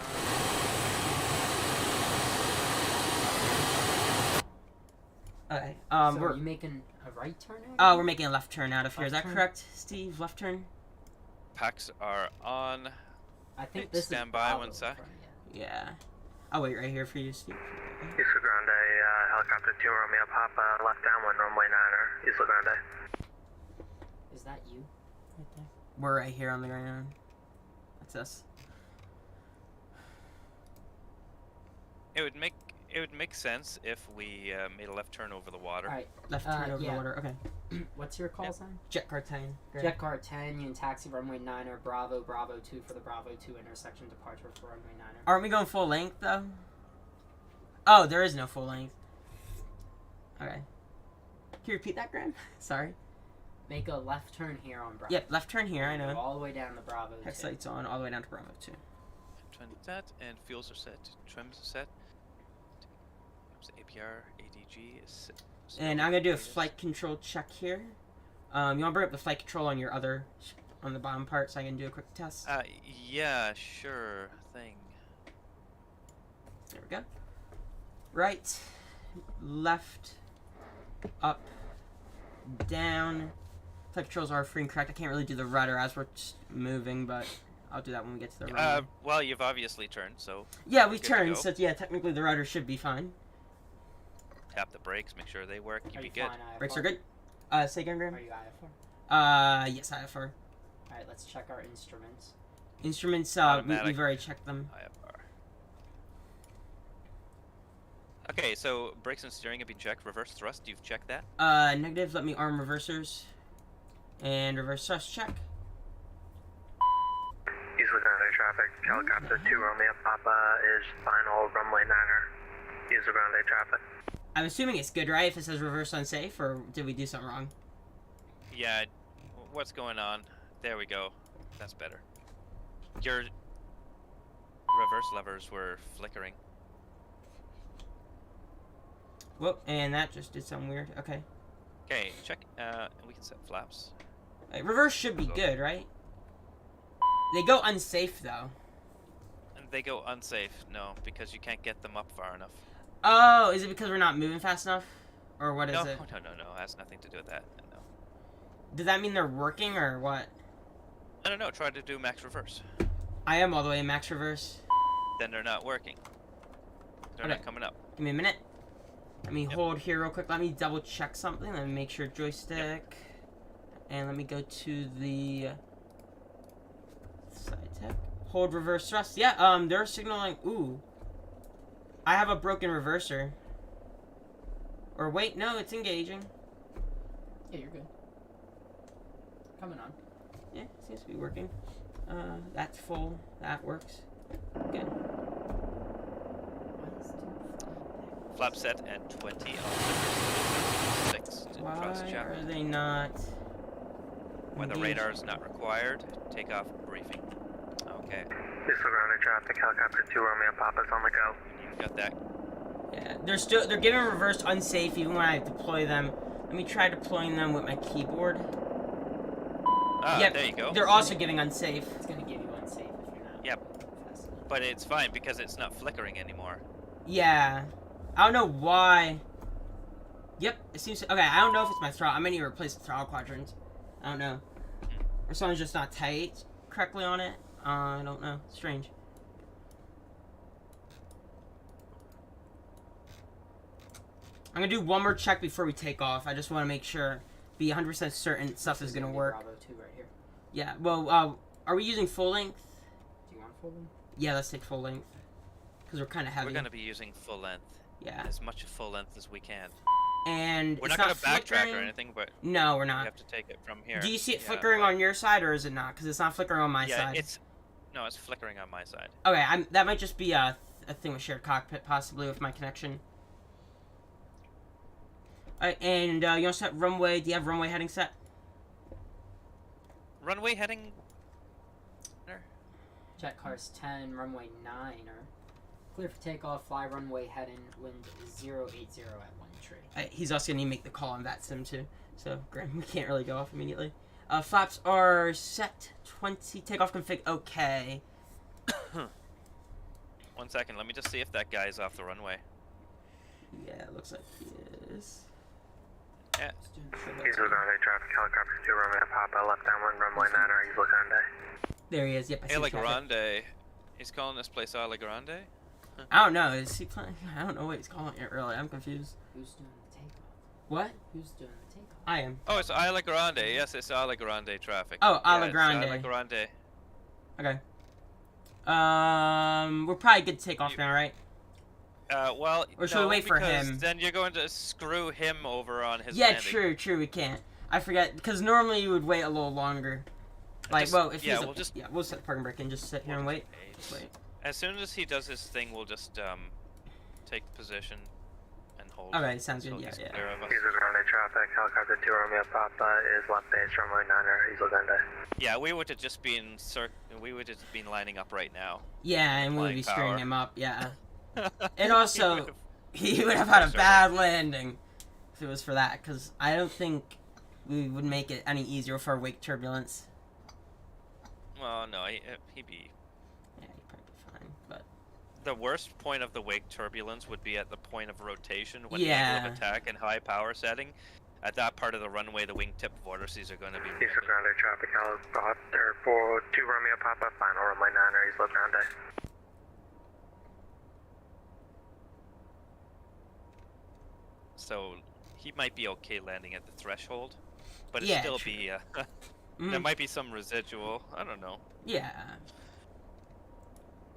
Okay, So we're... are you making a right turn out? we're making a left turn out of here. Is that Left turn? correct, Steve? Left turn? Packs are on. I think Wait, this stand is by Bravo one in sec. front of you. Yeah. I'll wait right here for you, Steve. He's Grande, helicopter 2 Romeo Papa, left downwind runway 9er. He's Grande. Is that you? Right there? We're right here on the ground. That's us. It would make sense if we made a left turn over the water. Alright, Left turn over yeah. the water. Okay. what's your call Yep. sign? Jet car 10. Great. Jet car 10, you can taxi runway 9er, Bravo 2 for the Bravo 2 intersection departure for runway 9er. Aren't we going full length, though? Oh, there is no full length. Okay. Can you repeat that, Graham? Sorry. Make a left turn here on Bravo. Yep, left turn here, I Go know. all the way down to Bravo 2. Hex lights on, all the way down to Bravo 2. Turn that, and fuels are set. Trims are set. APR, ADG is set. And I'm gonna do a flight control check here. You wanna bring up the flight control on your other, on the bottom part, so I can do a quick test? Yeah, sure thing. There we go. Right, left, up, down. Flight controls are free and correct. I can't really do the rudder as we're just moving, but I'll do that when we get to the rudder. Well, you've obviously turned, so Yeah, we good to turned, go. so yeah, technically the rudder should be fine. tap the brakes, make sure they work. Are You'll be you good. fine, IFR? Brakes are good. Say again, Graham? Are you IFR? Yes, IFR. Alright, let's check our instruments. Instruments, Automatic. we've already checked them. IFR. Okay, so brakes and steering have been checked. Reverse thrust, you've checked that. Negative, let me arm reversers. And reverse thrust check. He's Grande traffic. Helicopter 2 Romeo Papa is final runway 9er. He's Grande traffic. I'm assuming it's good, right? If it says reverse unsafe, or did we do something wrong? Yeah, what's going on? There we go. That's better. Your reverse levers were flickering. Whoop, and that just did something weird. Okay. Okay, check. We can set flaps. Reverse should be good, right? They go unsafe, though. And they go unsafe. No, because you can't get them up far enough. Oh, is it because we're not moving fast enough? Or what is No, it? no, no, no. It has nothing to do with that. No. Does that mean they're working or what? I don't know. Try to do max reverse. I am all the way in max reverse. Then they're not working. They're Okay. not coming up. Give me a minute. Let me hold here real quick. Let me double check something. Let me make sure joystick. And let me go to the side tech. Hold reverse thrust. Yeah, they're signaling. Ooh. I have a broken reverser. Or wait, no, it's engaging. Yeah, you're good. Coming on. Yeah, seems to be working. That's full. That works. Good. Flap set and 20 on 6 to cross Why check. are they not? When the radar is not required, take off briefing. Okay. This is grounded traffic, helicopter 2 Romeo Papa's on the go. You got that. Yeah, they're giving reverse unsafe even when I deploy them. Let me try deploying them with my keyboard. Ah, Yep, there you go. they're also giving unsafe. It's gonna give you unsafe if you're not. Yep. fast enough. But it's fine because it's not flickering anymore. Yeah. I don't know why. Yep, it seems to, okay, I don't know if it's my throttle. I may need to replace the throttle quadrant. I don't know. Or something's just not tight correctly on it. I don't know. Strange. I'm gonna do one more check before we take off. I just want to make sure, be 100% certain stuff is gonna work. Bravo 2 right here. Yeah, well, are we using full length? Do you want full one? Yeah, let's take full length. Because we're kind of heavy. We're going to be using full length. Yeah. As much full length as we can. And We're it's not going to backtrack flickering. or anything, but No, we're we not. have to take it from here. Do you see it Yeah, flickering but- on your side, or is it not? Because it's not flickering on my yeah, side. No, it's flickering on my side. Okay, that might just be a thing with shared cockpit, possibly, with my connection. Alright, and you want to set runway? Do you have runway heading set? Runway heading... Jet cars 10, runway 9 are clear for takeoff, fly runway heading, wind 080 at 1 tree. He's also going to make the call on Vatsim, too. So, Graham, we can't really go off immediately. Flaps are set. 20. Takeoff config. Okay. 1 second, let me just see if that guy's off the runway. Yeah, it looks like he is. Yeah. He's grounded traffic, helicopter 2 Romeo Papa, left downwind, runway 9 or Eagle Grande. There he is. Yep, I see Ale traffic. Grande. He's calling this place Ale Grande? I don't know. Is he playing? I don't know what he's calling it, really. I'm confused. Who's doing the takeoff? What? Who's doing the takeoff? I am. Oh, it's Ale Grande. Yes, it's Ale Grande traffic. Oh, Ale yeah, it's Grande. Ale Grande. Okay. We're probably good to take off now, right? Well, Or should no, we wait for because him? then you're going to screw him over on his Yeah, landing. true, we can't. I forget, because normally you would wait a little longer. Like, Just- well, if yeah, he's we'll set the parking brake and just sit here and wait. Just wait. As soon as he does his thing, we'll just take position and hold. Okay, sounds until good, he's yeah. clear of us. He's grounded traffic, helicopter 2 Romeo Papa is left base, runway 9 or Eagle Grande. Yeah, we would have just been lining up right now. Yeah, and we would Flying be power. screwing him up, yeah. And He also, would've- he would have had a Sorry. bad landing if it was for that, because I don't think we would make it any easier for wake turbulence. Well, no, he'd be. Yeah, he'd probably be fine, but... The worst point of the wake turbulence would be at the point of rotation when Yeah. angle of attack and high power setting. At that part of the runway, the wingtip vortices are going to be. He's grounded traffic, helicopter 2 Romeo Papa, final runway 9 or Eagle Grande. So he might be okay landing at the threshold, but Yeah, it'll still true. be. Mhm. There might be some residual. I don't know. Yeah.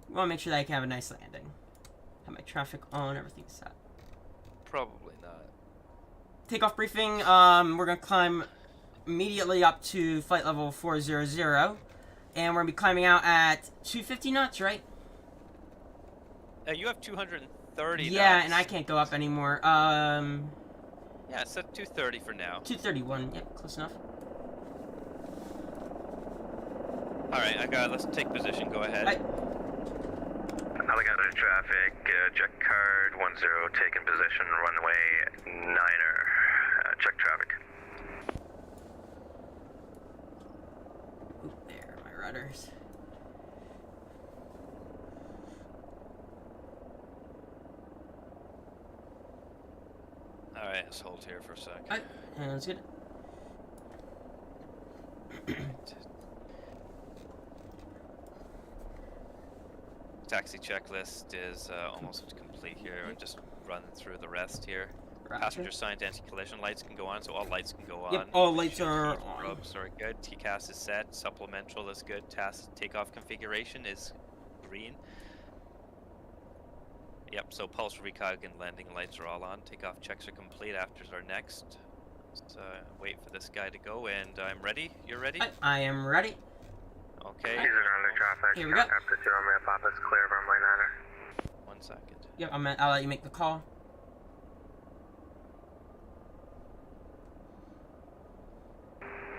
We want to make sure that I can have a nice landing. Have my traffic on, everything's set. Probably not. Takeoff briefing, we're going to climb immediately up to flight level 400. And we're going to be climbing out at 250 knots, right? You have 230 Yeah, knots. and I can't go up anymore. Yeah, set 230 for now. 231, yep, close enough. Alright, let's take position, go ahead. Alligator traffic, check card 10, taking position, runway 9er, check traffic. Oop, there, my rudders. Alright, let's hold here for a sec. Alright, sounds good. Taxi checklist is almost complete here. We're just running through the rest here. Roger. Passenger signed anti-collision lights can go on, so all lights can go on. Yep, all The lights shield are heat on. Ropes are good. TCAS is set. Supplemental is good. Task takeoff configuration is green. Yep, so pulse recog and landing lights are all on. Takeoff checks are complete. Afters are next. So wait for this guy to go, and I'm ready. You're ready? I am ready. Okay. These are under traffic. Here we go. After 0 Map Office, clear of runway 9er. 1 second. Yep, I'll let you make the call.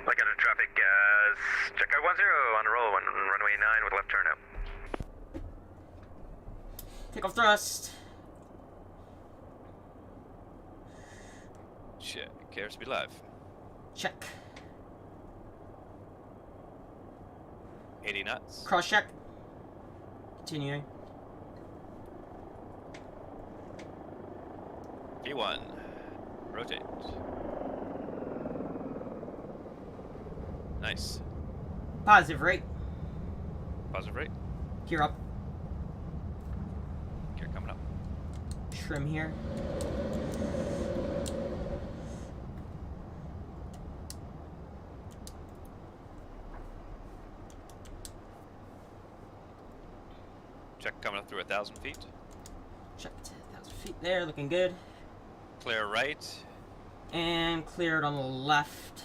Like under traffic, check out 10 on the roll, runway 9 with left turn out. Takeoff thrust. Check. Airspeed live. Check. 80 knots. Cross check. Continuing. V1. Rotate. Nice. Positive rate. Positive rate. Gear up. Gear coming up. Trim here. Check coming up through 1,000 feet. Checked. 1,000 feet there, looking good. Clear right. And cleared on the left.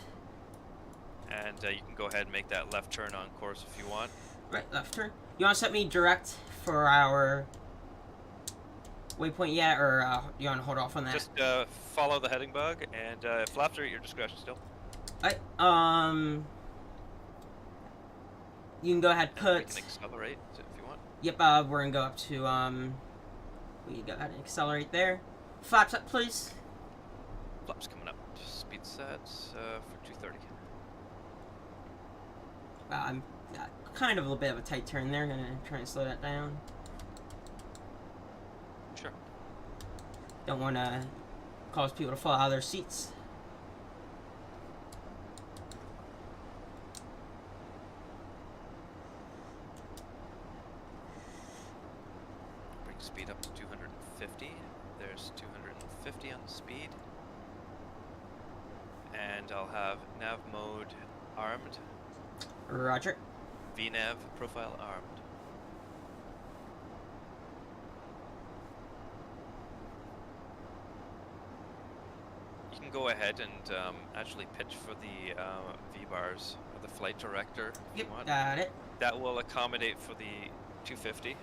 And you can go ahead and make that left turn on course if you want. Right, left turn. You want to set me direct for our waypoint yet, or you want to hold off on that? Just follow the heading bug, and flaps are at your discretion still. Alright, you can go ahead, And we put... can accelerate if you want. Yep, we're gonna go up to, we go ahead and accelerate there. Flaps up, please. Flaps coming up. Speed set for 230. I'm kind of a little bit of a tight turn there. Gonna try and slow that down. Sure. Don't want to cause people to fall out of their seats. Bring speed up to 250. There's 250 on the speed. And I'll have nav mode armed. Roger. VNav profile armed. You can go ahead and actually pitch for the V-bars or the flight director if Yep, you want. got it. That will accommodate for the 250.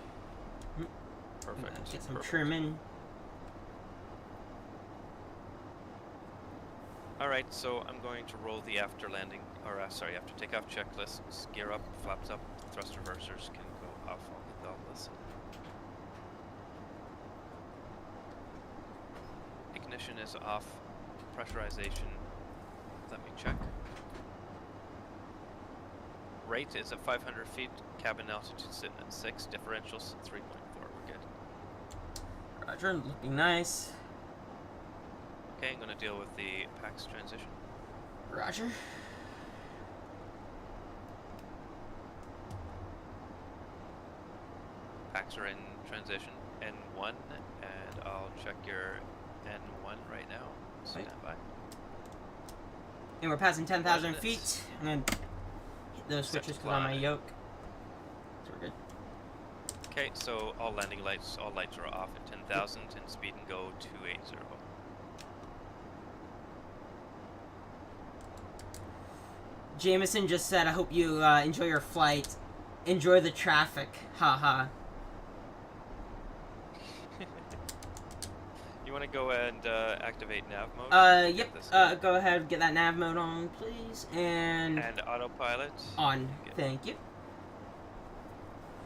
Perfect. Get some perfect. trim in. Alright, so I'm going to roll the after landing, or sorry, after takeoff checklists. Gear up, flaps up, thrust reversers can go off. I'll get all this. Ignition is off. Pressurization, let me check. Rate is at 500 feet. Cabin altitude sitting at 6. Differentials 3.4. We're good. Roger, looking nice. Okay, I'm going to deal with the PAX transition. Roger. PAX are in transition N1, and I'll check your N1 right now. Stand by. And we're passing 10,000 Watch this. feet. I'm gonna hit those Set switches to because on my fly. yoke. So we're good. Okay, so all landing lights, all lights are off at 10,000, and speed and go 280. Jameson just said, I hope you enjoy your flight. Enjoy the traffic. Haha. You want to go and activate nav mode? Yep. Get this Go ahead, get that nav mode on, please. And autopilot. on. Good. Thank you.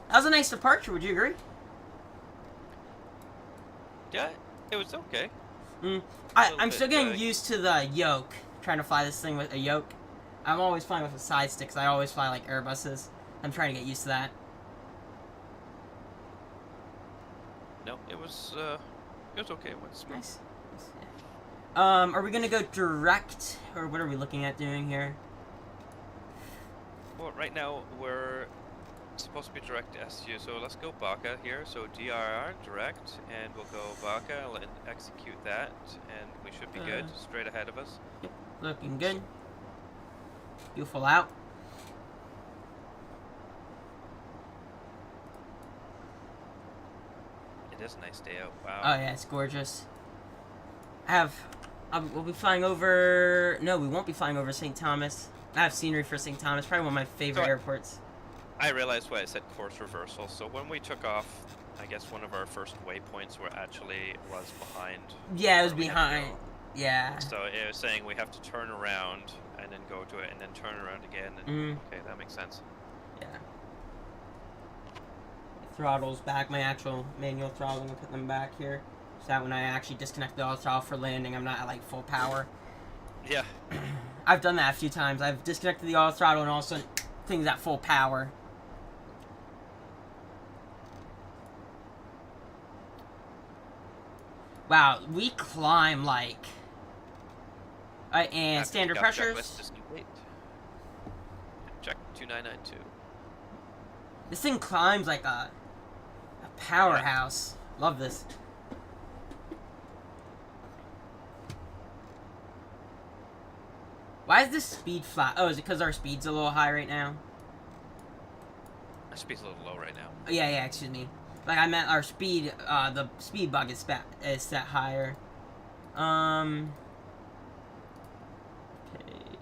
That was a nice departure, would you agree? Yeah, it was okay. I'm bit, still getting used to the yoke. Trying to fly this thing with a yoke. I'm always flying with a side stick, 'cause I always fly like Airbuses. I'm trying to get used to that. No, it was okay. It went smooth. Nice. Yeah. Are we gonna go direct, or what are we looking at doing here? Well, right now we're supposed to be direct SU, so let's go Baka here. So DRR direct, and we'll go Baka and execute that, and we should be good. Straight ahead of us. Looking good. Beautiful out. It is a nice day out. Wow. Oh yeah, it's gorgeous. We'll be flying over. No, we won't be flying over St. Thomas. I have scenery for St. Thomas. Probably one of my favorite airports. I realized why I said course reversal. So when we took off, I guess one of our first waypoints was behind. Yeah, it was behind. Yeah. So it was saying we have to turn around and then go to it and then turn around again. And, okay, that makes sense. Yeah. Throttles back, my actual manual throttle. I'm gonna put them back here. So that when I actually disconnect the auto throttle for landing, I'm not at like full power. Yeah. I've done that a few times. I've disconnected the auto throttle and all of a sudden things at full power. Wow, we climb like... and standard pressures. Check 2992. This thing climbs like a powerhouse. Love this. Why is this speed flat? Oh, is it because our speed's a little high right now? Our speed's a little low right now. Yeah, excuse me. Like, I meant our speed, the speed bug is set higher. Page.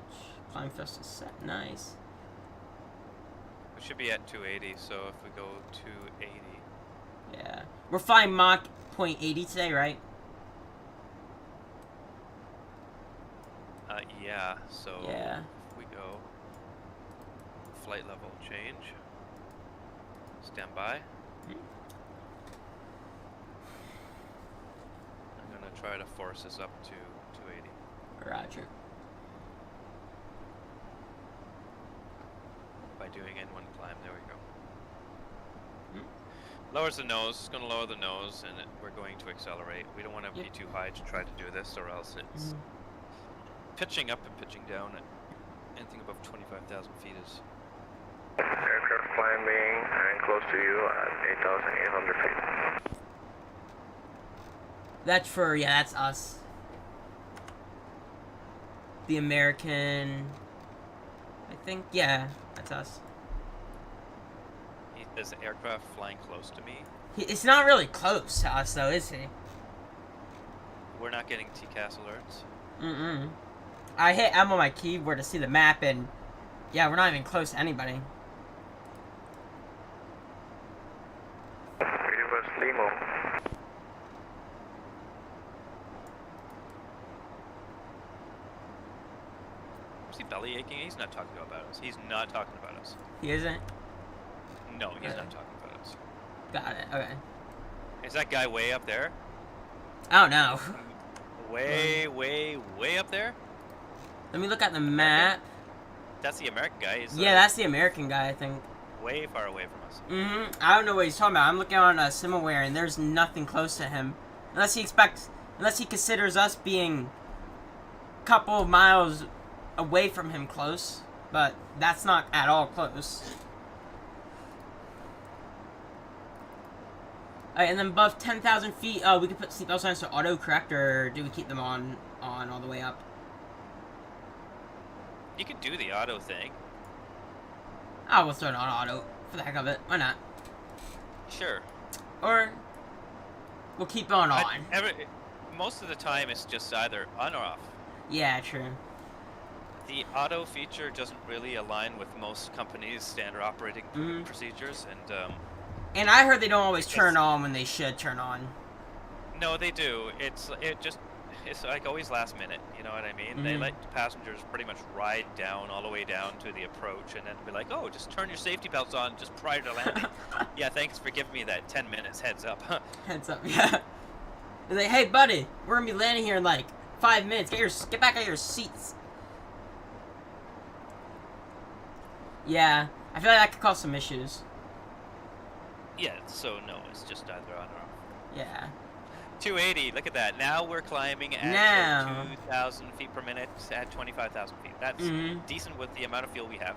Climb thrust is set. Nice. We should be at 280, so if we go 280. Yeah. We're flying Mach 0.80 today, right? Yeah, so yeah. If we go flight level change. Stand by. I'm gonna try to force this up to 280. Roger. By doing N1 climb, there we go. Lowers the nose, it's gonna lower the nose, and we're going to accelerate. We don't want to be too high to try to do this, or else it's pitching up and pitching down at anything above 25,000 feet is... Aircraft climbing and close to you at 8,800 feet. That's for, yeah, that's us. The American... I think, yeah, that's us. Is the aircraft flying close to me? It's not really close to us, though, is he? We're not getting TCAS alerts. I hit M on my keyboard to see the map, and yeah, we're not even close to anybody. Reverse Limo. Is he belly aching? He's not talking about us. He's not talking about us. He isn't? No, he's not talking about us. Got it, okay. Is that guy way up there? I don't know. Way up there? Let me look at the map. That's the American guy. He's, yeah, that's the American guy, I think. Way far away from us. I don't know what he's talking about. I'm looking on Simaware, and there's nothing close to him. Unless he considers us being a couple of miles away from him close. But that's not at all close. Alright, and then above 10,000 feet, we could put seatbelt signs to auto-correct, or do we keep them on all the way up? You could do the auto thing. Oh, we'll throw it on auto, for the heck of it. Why not? Sure. Or, we'll keep it on. Most of the time, it's just either on or off. Yeah, true. The auto feature doesn't really align with most companies' standard operating procedures, and I heard they don't always turn on when they should turn on. No, they do. It's like always last minute, you know what I mean? They let passengers pretty much ride down all the way down to the approach and then be like, oh, just turn your safety belts on just prior to landing. Yeah, thanks for giving me that 10 minutes heads up. Heads up, yeah. They're like, hey buddy, we're gonna be landing here in like 5 minutes. Get back out of your seats. Yeah, I feel like that could cause some issues. Yeah, so no, it's just either on or off. Yeah. 280. Look at that. Now we're climbing at Now. 2,000 feet per minute at 25,000 feet. That's decent with the amount of fuel we have.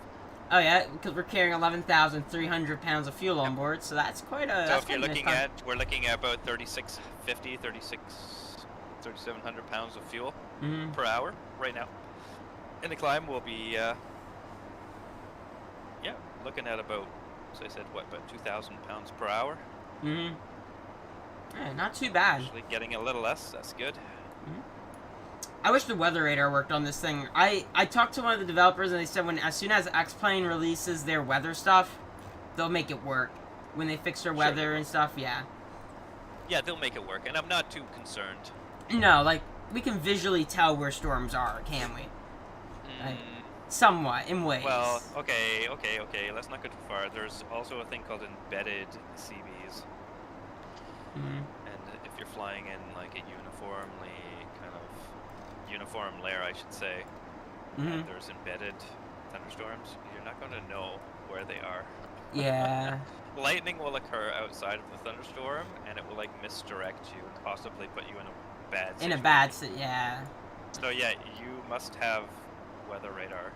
Oh yeah, because we're carrying 11,300 pounds of fuel on board, so that's quite a. So if you're looking at, we're looking at about 3,650, 3,700 pounds of fuel per hour right now. And the climb will be, looking at about, so I said, what, about 2,000 pounds per hour? Yeah, not too bad. Actually getting a little less, that's good. I wish the weather radar worked on this thing. I talked to one of the developers and they said as soon as X-Plane releases their weather stuff, they'll make it work. When they fix their weather and stuff, yeah. Yeah, they'll make it work, and I'm not too concerned. No, like, we can visually tell where storms are, can't we? Like, somewhat, in ways. Well, okay, let's not go too far. There's also a thing called embedded CBs. And if you're flying in, like, a uniform layer, I should say, and there's embedded thunderstorms, you're not going to know where they are. Yeah. Lightning will occur outside of the thunderstorm, and it will, like, misdirect you and possibly put you in a bad situation. Yeah. So yeah, you must have weather radar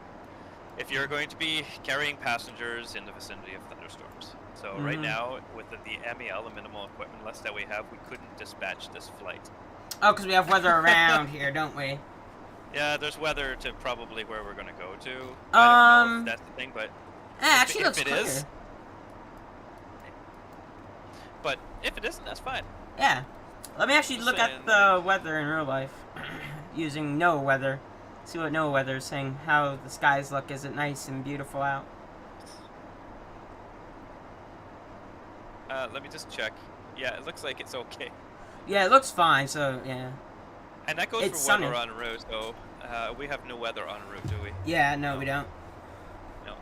if you're going to be carrying passengers in the vicinity of thunderstorms. So right now, with the MEL, the minimal equipment list that we have, we couldn't dispatch this flight. Oh, because we have weather around here, don't we? Yeah, there's weather to probably where we're going to go to. I don't know if that's the thing, but actually if looks it clear. is, but if it isn't, that's fine. Yeah. Let me actually look at the weather in real life using no weather. See what no weather is saying. How the skies look. Is it nice and beautiful out? Let me just check. Yeah, it looks like it's okay. Yeah, it looks fine. So yeah. And that goes It's for weather sunny. en route, though. We have no weather en route, do we? Yeah, no, we don't. No.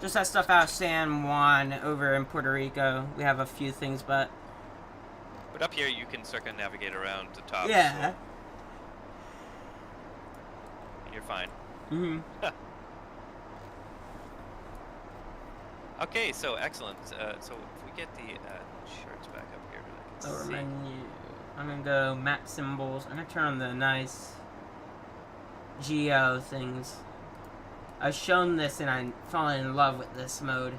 Just that stuff out of San Juan over in Puerto Rico. We have a few things, but up here you can circumnavigate around the top. yeah. So you're fine. Okay, so excellent. So if we get the charts back up here, I can Lower see. menu. I'm gonna go map symbols. I'm gonna turn on the nice geo things. I've shown this and I'm falling in love with this mode.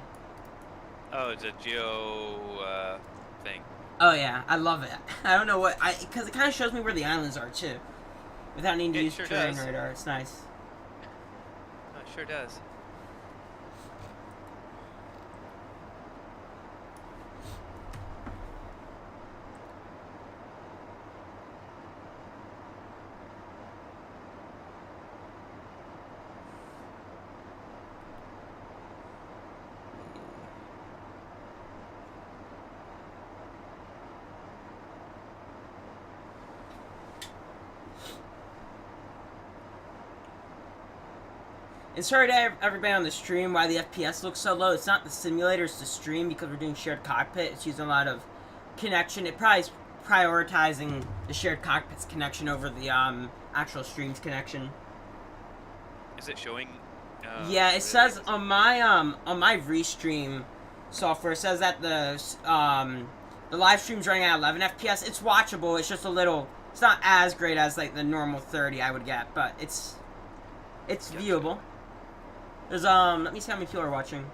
Oh, it's a geo thing. Oh yeah, I love it. I don't know what because it kind of shows me where the islands are too, without needing to use sure terrain does. radar. It's nice. Oh, it sure does. And sorry to everybody on the stream why the FPS looks so low. It's not the simulator, it's the stream because we're doing shared cockpit. It's using a lot of connection. It probably is prioritizing the shared cockpit's connection over the actual stream's connection. Is it showing? Yeah, it says on my Restream software, it says that the live stream's running at 11 FPS. It's watchable. It's just a little. It's not as great as like the normal 30 I would get, but it's viewable. There's let me see how many people are watching.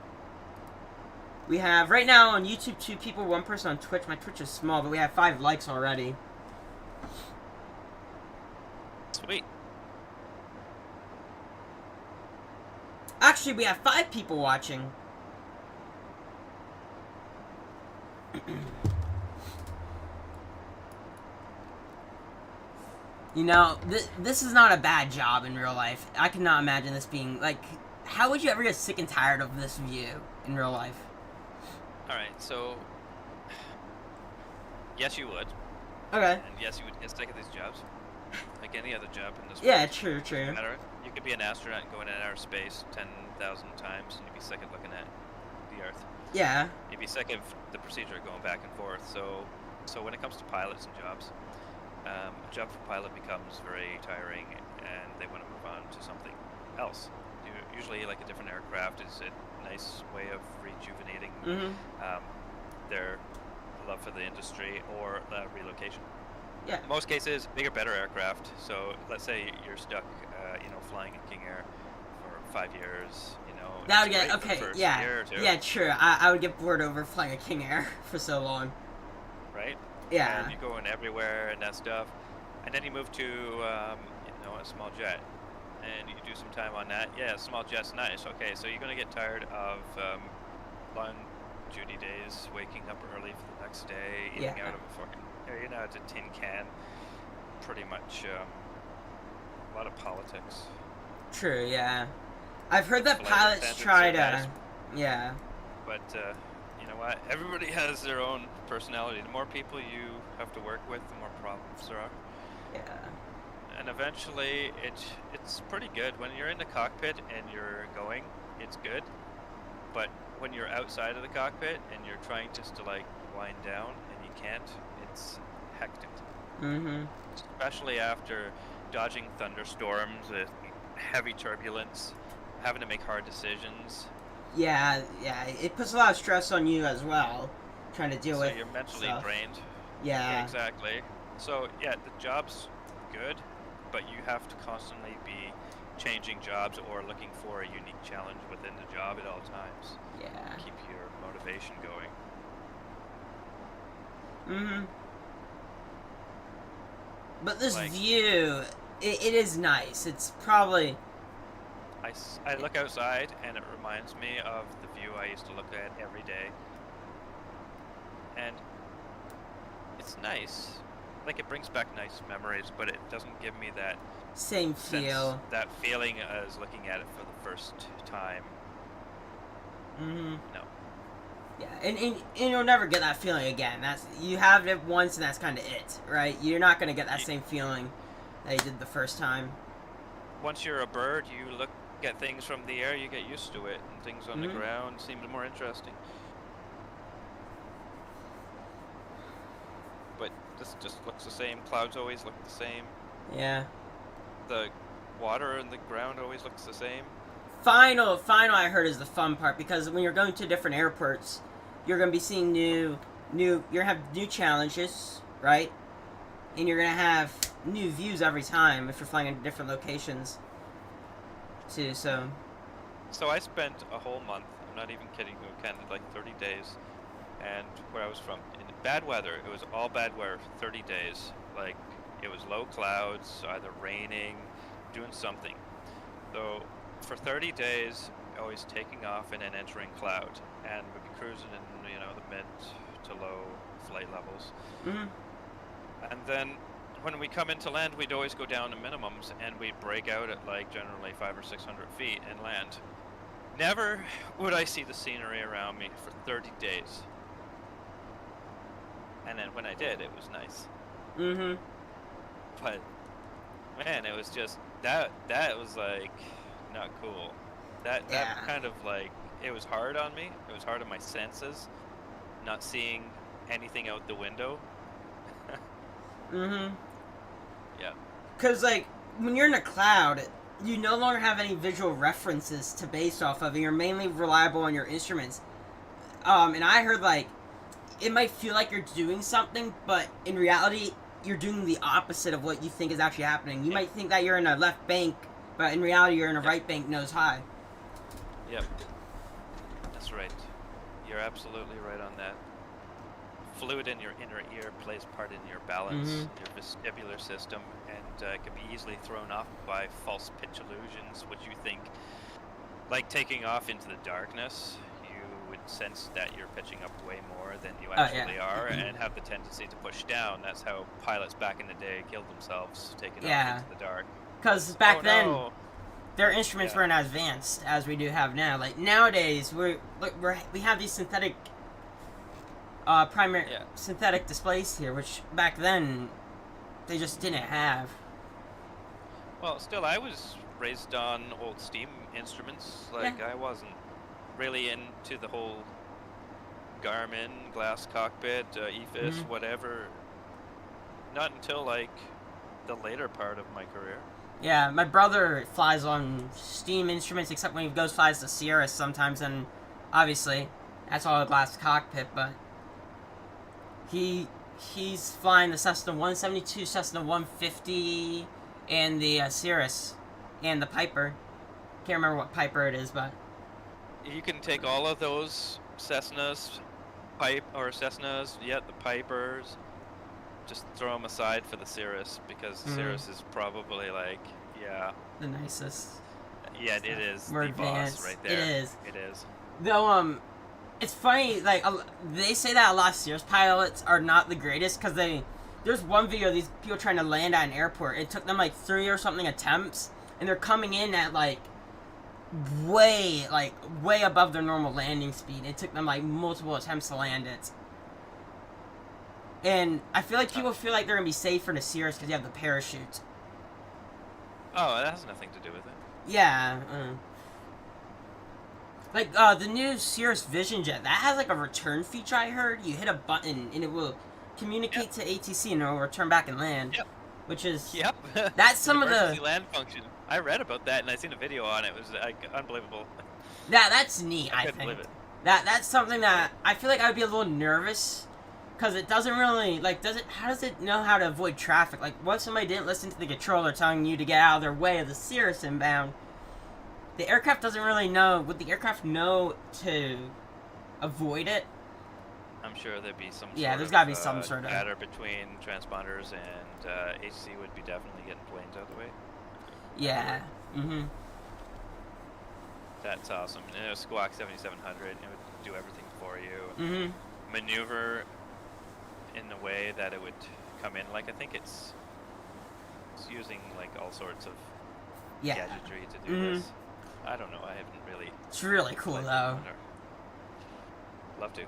We have right now on YouTube 2 people, 1 person on Twitch. My Twitch is small, but we have 5 likes already. Sweet. Actually, we have 5 people watching. You know, this is not a bad job in real life. I cannot imagine this being, like, how would you ever get sick and tired of this view in real life? Alright, so... Yes, you would. Okay. And yes, you would get sick of these jobs. Like any other job in this Yeah, world. true. No matter, you could be an astronaut and go into outer space 10,000 times and you'd be sick of looking at the Earth. Yeah. You'd be sick of the procedure of going back and forth. So when it comes to pilots and jobs, a job for pilot becomes very tiring and they want to move on to something else. Usually like a different aircraft is a nice way of rejuvenating their love for the industry or relocation. Yeah. most cases, bigger, better aircraft. So let's say you're stuck, flying in King Air for 5 years. That would it's get great for the okay. first Yeah. year or two, Yeah. True. I would get bored over flying a King Air for so long. right? Yeah. And you go in everywhere and that stuff, and then you move to a small jet, and you do some time on that. Yeah, small jet's nice. Okay, so you're gonna get tired of long duty days, waking up early for the next day, eating Yeah. out of a fucking it's a tin can. Pretty much a lot of politics. True. Yeah. I've heard that Flight pilots attendants try are to. nice. Yeah. But you know what? Everybody has their own personality. The more people you have to work with, the more problems there are. Yeah. And eventually, it's pretty good. When you're in the cockpit and you're going, it's good. But when you're outside of the cockpit and you're trying just to like wind down and you can't, it's hectic. Mm-hmm. Especially after dodging thunderstorms with heavy turbulence, having to make hard decisions. Yeah. Yeah. It puts a lot of stress on you as well, trying to deal So with. you're mentally stuff. drained. Yeah. Exactly. So yeah, the job's good, but you have to constantly be changing jobs or looking for a unique challenge within the job at all times. Yeah. Keep your motivation going. Mm-hmm. But this Like- view, it is nice. It's probably. I look outside and it reminds me of the view I used to look at every day. And it's nice. Like, it brings back nice memories, but it doesn't give me that Same feel. sense, that feeling as looking at it for the first time. Mm-hmm. No. Yeah, and you'll never get that feeling again. You have it once, and that's kind of it, right? You're not gonna get that same feeling that you did the first time. Once you're a bird, you look at things from the air, you get used to it, and things on the Mhm. ground seem more interesting. But this just looks the same. Clouds always look the same. Yeah. The water in the ground always looks the same. Final I heard is the fun part, because when you're going to different airports, you're gonna be seeing you're gonna have new challenges, right? And you're gonna have new views every time if you're flying into different locations too. So So I spent a whole month, I'm not even kidding you, kind of like 30 days, and where I was from, in bad weather, it was all bad weather for 30 days. Like, it was low clouds, either raining, doing something. So for 30 days, always taking off and then entering cloud, and we'd be cruising in, the mid to low flight levels. mhm. And then when we come into land, we'd always go down to minimums, and we'd break out at like generally 500 or 600 feet and land. Never would I see the scenery around me for 30 days. And then when I did, it was nice. Mhm. But man, it was just that was like not cool. That Yeah. kind of like, it was hard on me. It was hard on my senses, not seeing anything out the window. Mhm. Yeah. Because, like, when you're in a cloud, you no longer have any visual references to base off of, and you're mainly reliable on your instruments. And I heard, like, it might feel like you're doing something, but in reality, you're doing the opposite of what you think is actually happening. You might think that you're in a left bank, but in reality, you're in a right bank nose high. Yep. That's right. You're absolutely right on that. Fluid in your inner ear plays part in your balance, Mhm. your vestibular system, and it can be easily thrown off by false pitch illusions, which you think, like taking off into the darkness, you would sense that you're pitching up way more than you yeah. actually are, and have the tendency to push down. That's how pilots back in the day killed themselves, taking Yeah. off into the dark. Because back Oh, then, no. their instruments Yeah. weren't as advanced as we do have now. Like, nowadays, we have these synthetic primary Yeah. synthetic displays here, which back then they just didn't have. Well, still, I was raised on old steam instruments. Like, I wasn't really into the whole Garmin, glass cockpit, EFIS, Mhm. whatever. Not until, like, the later part of my career. Yeah, my brother flies on steam instruments, except when he flies the Sierra sometimes, and obviously that's all a glass cockpit. But he he's flying the Cessna 172, Cessna 150, and the Cirrus, and the Piper. Can't remember what Piper it is, but You can take all of those Cessnas, the Pipers, just throw them aside for the Cirrus, because the Cirrus is probably like, the nicest. yeah, it is More the advanced. boss right there. It is. It is. Though, it's funny, like, they say that a lot of Cirrus pilots are not the greatest, because there's one video of these people trying to land at an airport. It took them, like, 3 or something attempts, and they're coming in at, like, way above their normal landing speed. It took them, like, multiple attempts to land it. And I feel like people feel like they're gonna be safer in a Cirrus because you have the parachute. Oh, that has nothing to do with it. Yeah. Like, the new Cirrus Vision Jet, that has, like, a return feature, I heard. You hit a button, and it will communicate to ATC, and it will return back and land. Yep. Which is... Yep. That's some of the... emergency land function. I read about that, and I seen a video on it. It was, like, unbelievable. That's neat, I couldn't think. believe it. That's something that I feel like I would be a little nervous, because it doesn't really, like, how does it know how to avoid traffic? Like, what if somebody didn't listen to the controller telling you to get out of their way of the Cirrus inbound? The aircraft doesn't really know. Would the aircraft know to avoid it? I'm sure there'd be some there's gotta be some sort of data between transponders, and HC would be definitely getting planes out of the way. Yeah. Mm-hmm. That's awesome. And a Squawk 7700, it would do everything for you. Mm-hmm. Maneuver in the way that it would come in. Like, I think it's using, like, all sorts of gadgetry to do this. I don't know. I haven't really... It's really cool, though. Love to.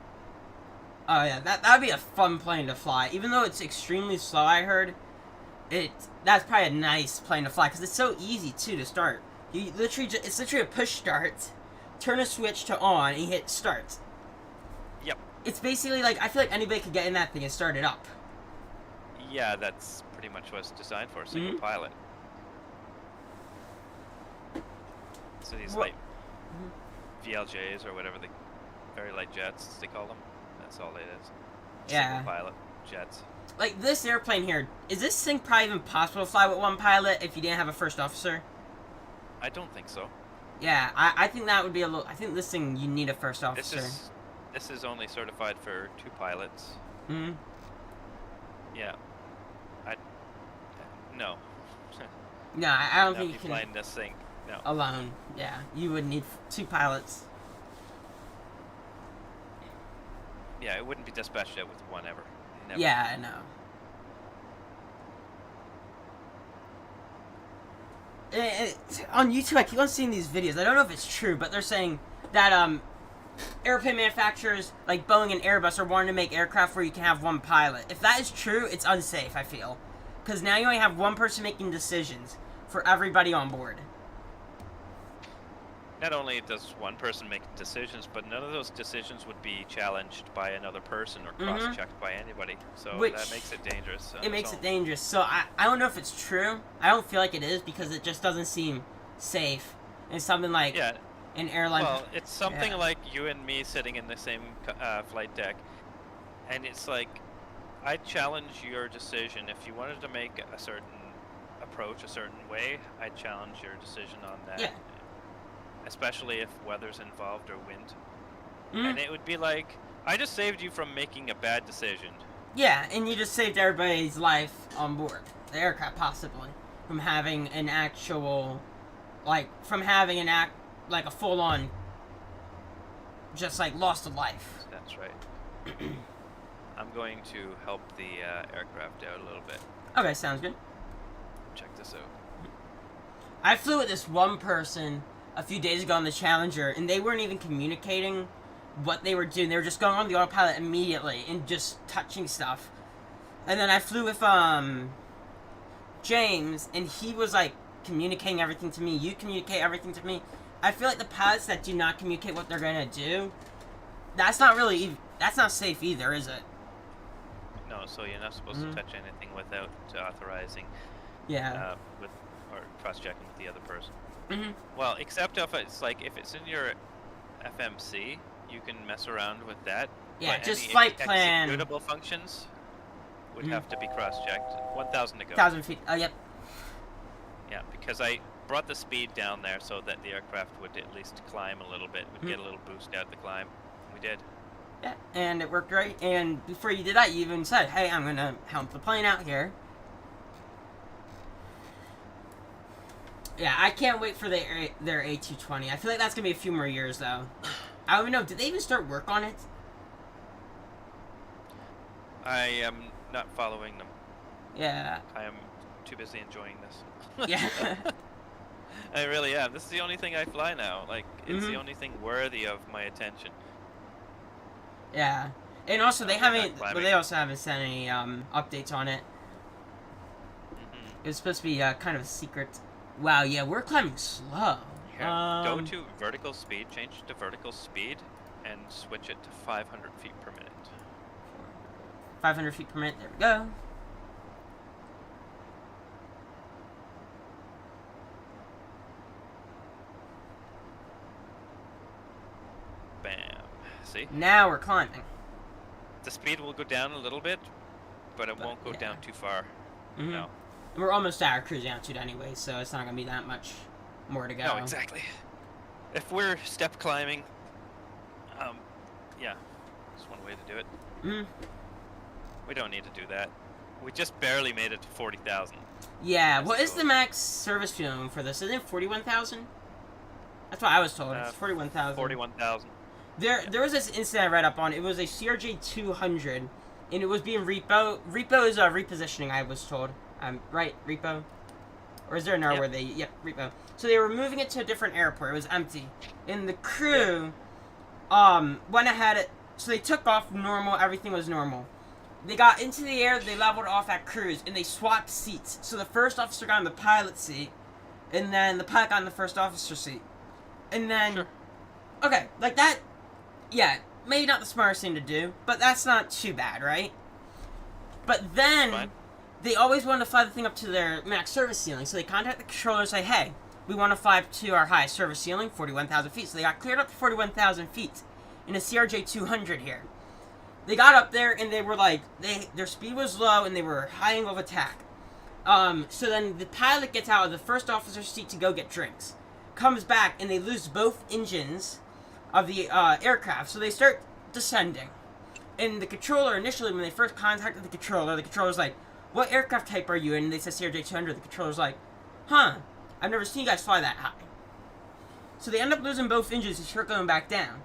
Oh, yeah. That'd be a fun plane to fly. Even though it's extremely slow, I heard, that's probably a nice plane to fly, because it's so easy, too, to start. You literally it's literally a push start, turn a switch to on, and you hit start. Yep. It's basically like, I feel like anybody could get in that thing and start it up. Yeah, that's pretty much what it's designed for, single pilot. So these light VLJs, or whatever, the very light jets, they call them, that's all it is. Yeah. Single pilot jets. Like, this airplane here, is this thing probably even possible to fly with one pilot if you didn't have a first officer? I don't think so. Yeah, I think that would be a little... I think this thing, you need a first officer. This is only certified for 2 pilots. Hmm? Yeah. No. No, I don't No, think be you can... flying this thing. No. Alone, yeah. You would need 2 pilots. Yeah, it wouldn't be dispatched out with one ever. Never. Yeah, I know. On YouTube, I keep on seeing these videos. I don't know if it's true, but they're saying that airplane manufacturers like Boeing and Airbus are wanting to make aircraft where you can have one pilot. If that is true, it's unsafe, I feel. Because now you only have one person making decisions for everybody on board. Not only does one person make decisions, but none of those decisions would be challenged by another person or cross-checked by anybody. So that makes it dangerous. It makes it dangerous. So I don't know if it's true. I don't feel like it is, because it just doesn't seem safe. It's something like an airline... Well, it's something like you and me sitting in the same flight deck. And it's like, I challenge your decision. If you wanted to make a certain approach a certain way, I challenge your decision on that. Yeah. Especially if weather's involved or wind. And it would be like, I just saved you from making a bad decision. Yeah, and you just saved everybody's life on board. The aircraft, possibly. From having an actual... Like, a full-on... Just, like, loss of life. That's right. I'm going to help the aircraft out a little bit. Okay, sounds good. Check this out. I flew with this one person a few days ago on the Challenger, and they weren't even communicating what they were doing. They were just going on the autopilot immediately and just touching stuff. And then I flew with James, and he was like communicating everything to me. You communicate everything to me. I feel like the pilots that do not communicate what they're gonna do, that's not safe either, is it? No, so you're not supposed to touch anything without authorizing. Yeah. Or cross-checking with the other person. Mm-hmm. Well, except if it's like, if it's in your FMC, you can mess around with that. Yeah, but just any flight plan. executable functions, would have to be cross-checked. 1,000 to go. 1,000 feet. Oh, yep. Yeah, because I brought the speed down there so that the aircraft would at least climb a little bit, would get a little boost out of the climb. We did. Yeah, and it worked great. And before you did that, you even said, hey, I'm going to help the plane out here. Yeah, I can't wait for their A220. I feel like that's going to be a few more years, though. I don't even know. Did they even start work on it? I am not following them. Yeah. I am too busy enjoying this. Yeah. I really am. This is the only thing I fly now. Like, it's the only thing worthy of my attention. Yeah. And also, they haven't... climbing. But they also haven't sent any updates on it. It was supposed to be kind of a secret... Wow, yeah, we're climbing slow. Yeah. Go to vertical speed, change to vertical speed, and switch it to 500 feet per minute. 500 feet per minute, there we go. Bam. See? Now we're climbing. The speed will go down a little bit, but it won't go down too far. No. We're almost at our cruising altitude anyway, so it's not going to be that much more to go. No, exactly. If we're step climbing, yeah, that's one way to do it. We don't need to do that. We just barely made it to 40,000. Yeah, what is the max service fueling for this? Isn't it 41,000? That's what I was told. It's 41,000. 41,000. There was this incident I read up on. It was a CRJ 200, and it was being repo. Repo is repositioning, I was told. Right, repo? Or is there an hour where they... Yep, repo. So they were moving it to a different airport. It was empty. And the crew went ahead... So they took off normal. Everything was normal. They got into the air. They leveled off at cruise. And they swapped seats. So the first officer got in the pilot seat. And then the pilot got in the first officer seat. And then... Sure. Okay, like that... Yeah, maybe not the smartest thing to do. But that's not too bad, right? But then... Fine. They always wanted to fly the thing up to their max service ceiling, so they contact the controller and say, hey, we want to fly up to our highest service ceiling, 41,000 feet. So they got cleared up to 41,000 feet in a CRJ 200 here. They got up there, and they were like, their speed was low, and they were high angle of attack. So then the pilot gets out of the first officer's seat to go get drinks. Comes back, and they lose both engines of the aircraft, so they start descending. And the controller, initially, when they first contacted the controller's like, what aircraft type are you in? And they said CRJ 200. The controller's like, huh, I've never seen you guys fly that high. So they end up losing both engines and start going back down.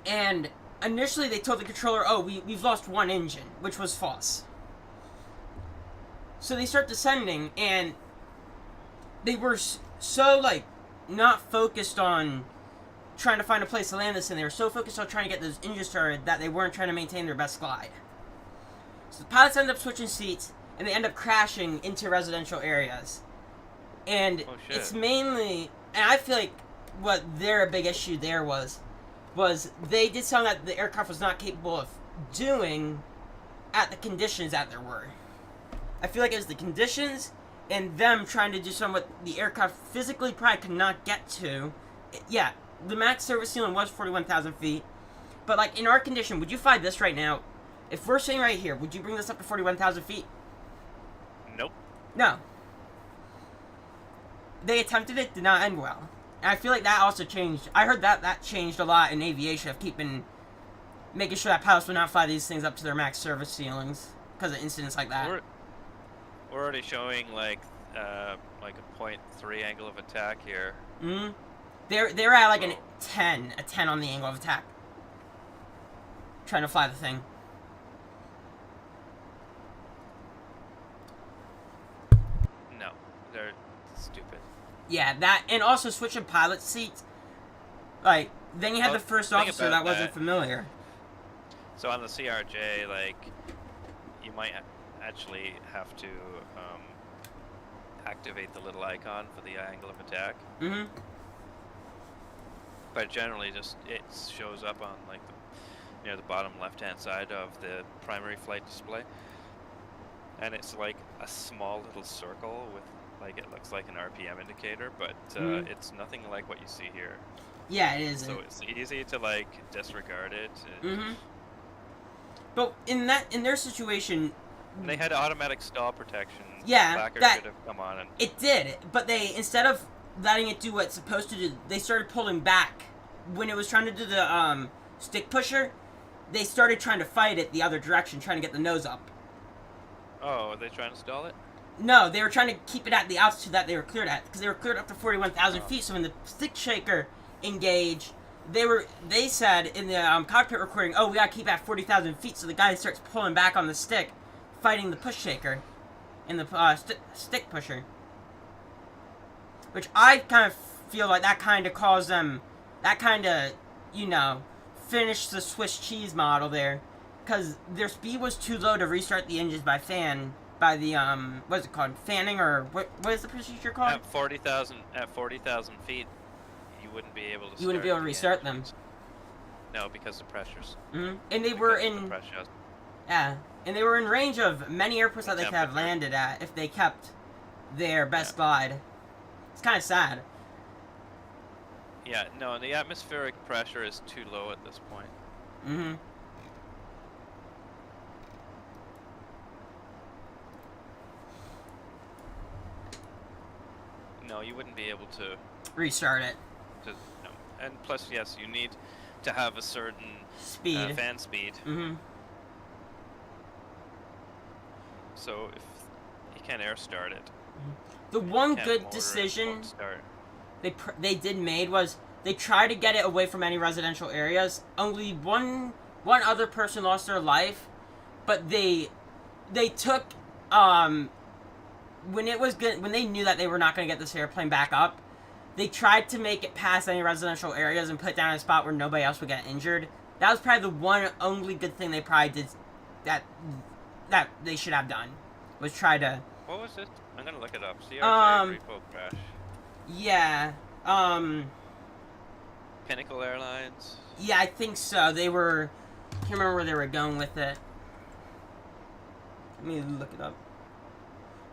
And initially they told the controller, oh, we've lost one engine, which was false. So they start descending, and they were so, like, not focused on trying to find a place to land this in. They were so focused on trying to get those engines started that they weren't trying to maintain their best glide. So the pilots end up switching seats, and they end up crashing into residential areas. And it's mainly, and I feel like what their big issue there was they did something that the aircraft was not capable of doing at the conditions that there were. I feel like it was the conditions and them trying to do something what the aircraft physically probably could not get to. Yeah, the max service ceiling was 41,000 feet, but like in our condition, would you fly this right now? If we're sitting right here, would you bring this up to 41,000 feet? Nope. No. They attempted it, did not end well. And I feel like that also changed. I heard that changed a lot in aviation, of making sure that pilots would not fly these things up to their max service ceilings because of incidents like that. We're already showing like a 0.3 angle of attack here. They're at like a 10 on the angle of attack. Trying to fly the thing. No, they're stupid. Yeah, that, and also switching pilot seats. Like, then you had the first officer that wasn't familiar. So on the CRJ, like, you might actually have to activate the little icon for the angle of attack. But generally, just it shows up on like near the bottom left-hand side of the primary flight display, and it's like a small little circle with like it looks like an RPM indicator, but it's nothing like what you see here. Yeah, it isn't. So it's easy to like disregard it. But in their situation, And they had automatic stall protection. Yeah, Backer that- should have come on and it did. But they, instead of letting it do what it's supposed to do, they started pulling back. When it was trying to do the stick pusher, they started trying to fight it the other direction, trying to get the nose up. oh, are they trying to stall it? No, they were trying to keep it at the altitude that they were cleared at, because they were cleared up to 41,000 Oh. feet. So when the stick shaker engaged, they said in the cockpit recording, "Oh, we gotta keep at 40,000 feet." So the guy starts pulling back on the stick, fighting the push shaker, and the stick pusher. Which I kind of feel like that kind of caused them, that kind of, finished the Swiss cheese model there, because their speed was too low to restart the engines by the what is it called, fanning, or what is the procedure called? At 40,000 feet, you wouldn't be able to. You wouldn't be able to restart them. No, because of pressures. Mm-hmm. And they were Because of the in, pressures. yeah, and they were in range of many airports that they could have Temperature. landed at if they kept their best glide. It's kind of sad. Yeah, no, the atmospheric pressure is too low at this point. Mm-hmm. No, you wouldn't be able to. Restart it. No. And plus, yes, you need to have a certain Speed. fan speed. Mm-hmm. So if you can't air start it, The one can't good motor it, decision won't start. they did made was they tried to get it away from any residential areas. Only one other person lost their life, but they took when they knew that they were not going to get this airplane back up, they tried to make it past any residential areas and put it down in a spot where nobody else would get injured. That was probably the one only good thing they probably did that they should have done, was try to. What was it? I'm gonna look it up. CRJ repo crash. Yeah. Pinnacle Airlines. Yeah, I think so. They were. Can't remember where they were going with it. Let me look it up.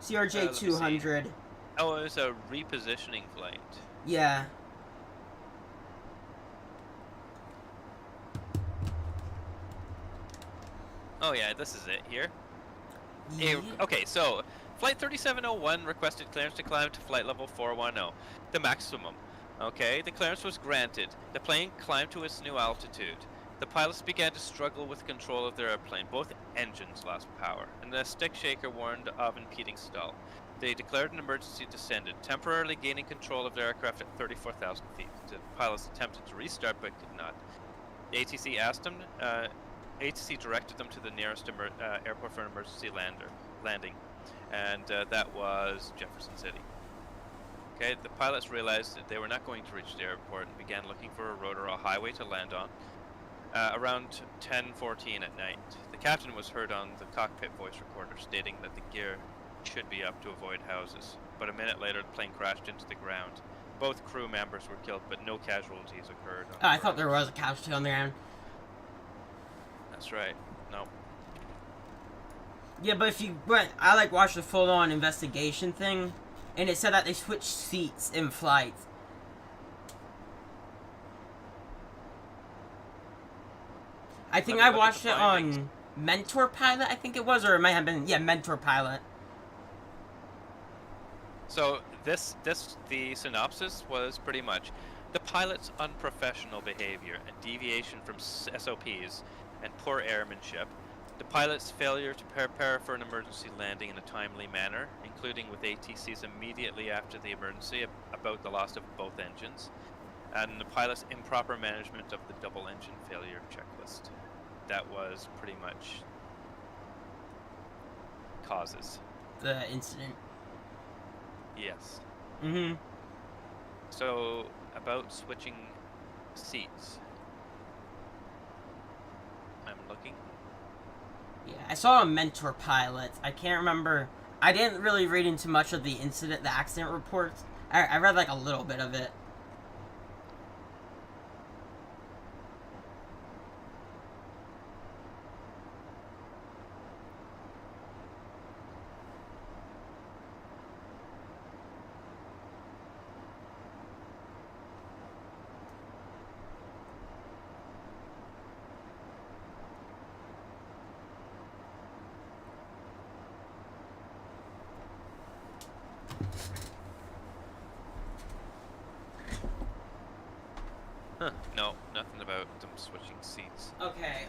CRJ let me 200. Oh, it was a repositioning flight. Yeah. Oh yeah, this is it here. Yeah. Okay, so Flight 3701 requested clearance to climb to flight level 410, the maximum. Okay, the clearance was granted. The plane climbed to its new altitude. The pilots began to struggle with control of their airplane. Both engines lost power, and the stick shaker warned of impeding stall. They declared an emergency descended, temporarily gaining control of their aircraft at 34,000 feet. The pilots attempted to restart but could not. The ATC asked them. ATC directed them to the nearest airport for an emergency landing, and that was Jefferson City. Okay, the pilots realized that they were not going to reach the airport and began looking for a road or a highway to land on. Around 10:14 at night, the captain was heard on the cockpit voice recorder stating that the gear should be up to avoid houses. But a minute later, the plane crashed into the ground. Both crew members were killed, but no casualties occurred. Oh, I thought there was a casualty on the ground. That's right. No. Yeah, but if you went, I watched the full-on investigation thing, and it said that they switched seats in flight. I think I watched it on Mentor Pilot, I think it was, or it might have been, yeah, Mentor Pilot. So the synopsis was pretty much the pilot's unprofessional behavior and deviation from SOPs and poor airmanship, the pilot's failure to prepare for an emergency landing in a timely manner, including with ATCs immediately after the emergency about the loss of both engines, and the pilot's improper management of the double engine failure checklist. That was pretty much causes. The incident. Yes. Mm-hmm. So, about switching seats. I'm looking. Yeah, I saw a Mentor Pilot. I can't remember. I didn't really read into much of the incident, the accident reports. I read a little bit of it. Huh. No, nothing about them switching seats. Okay,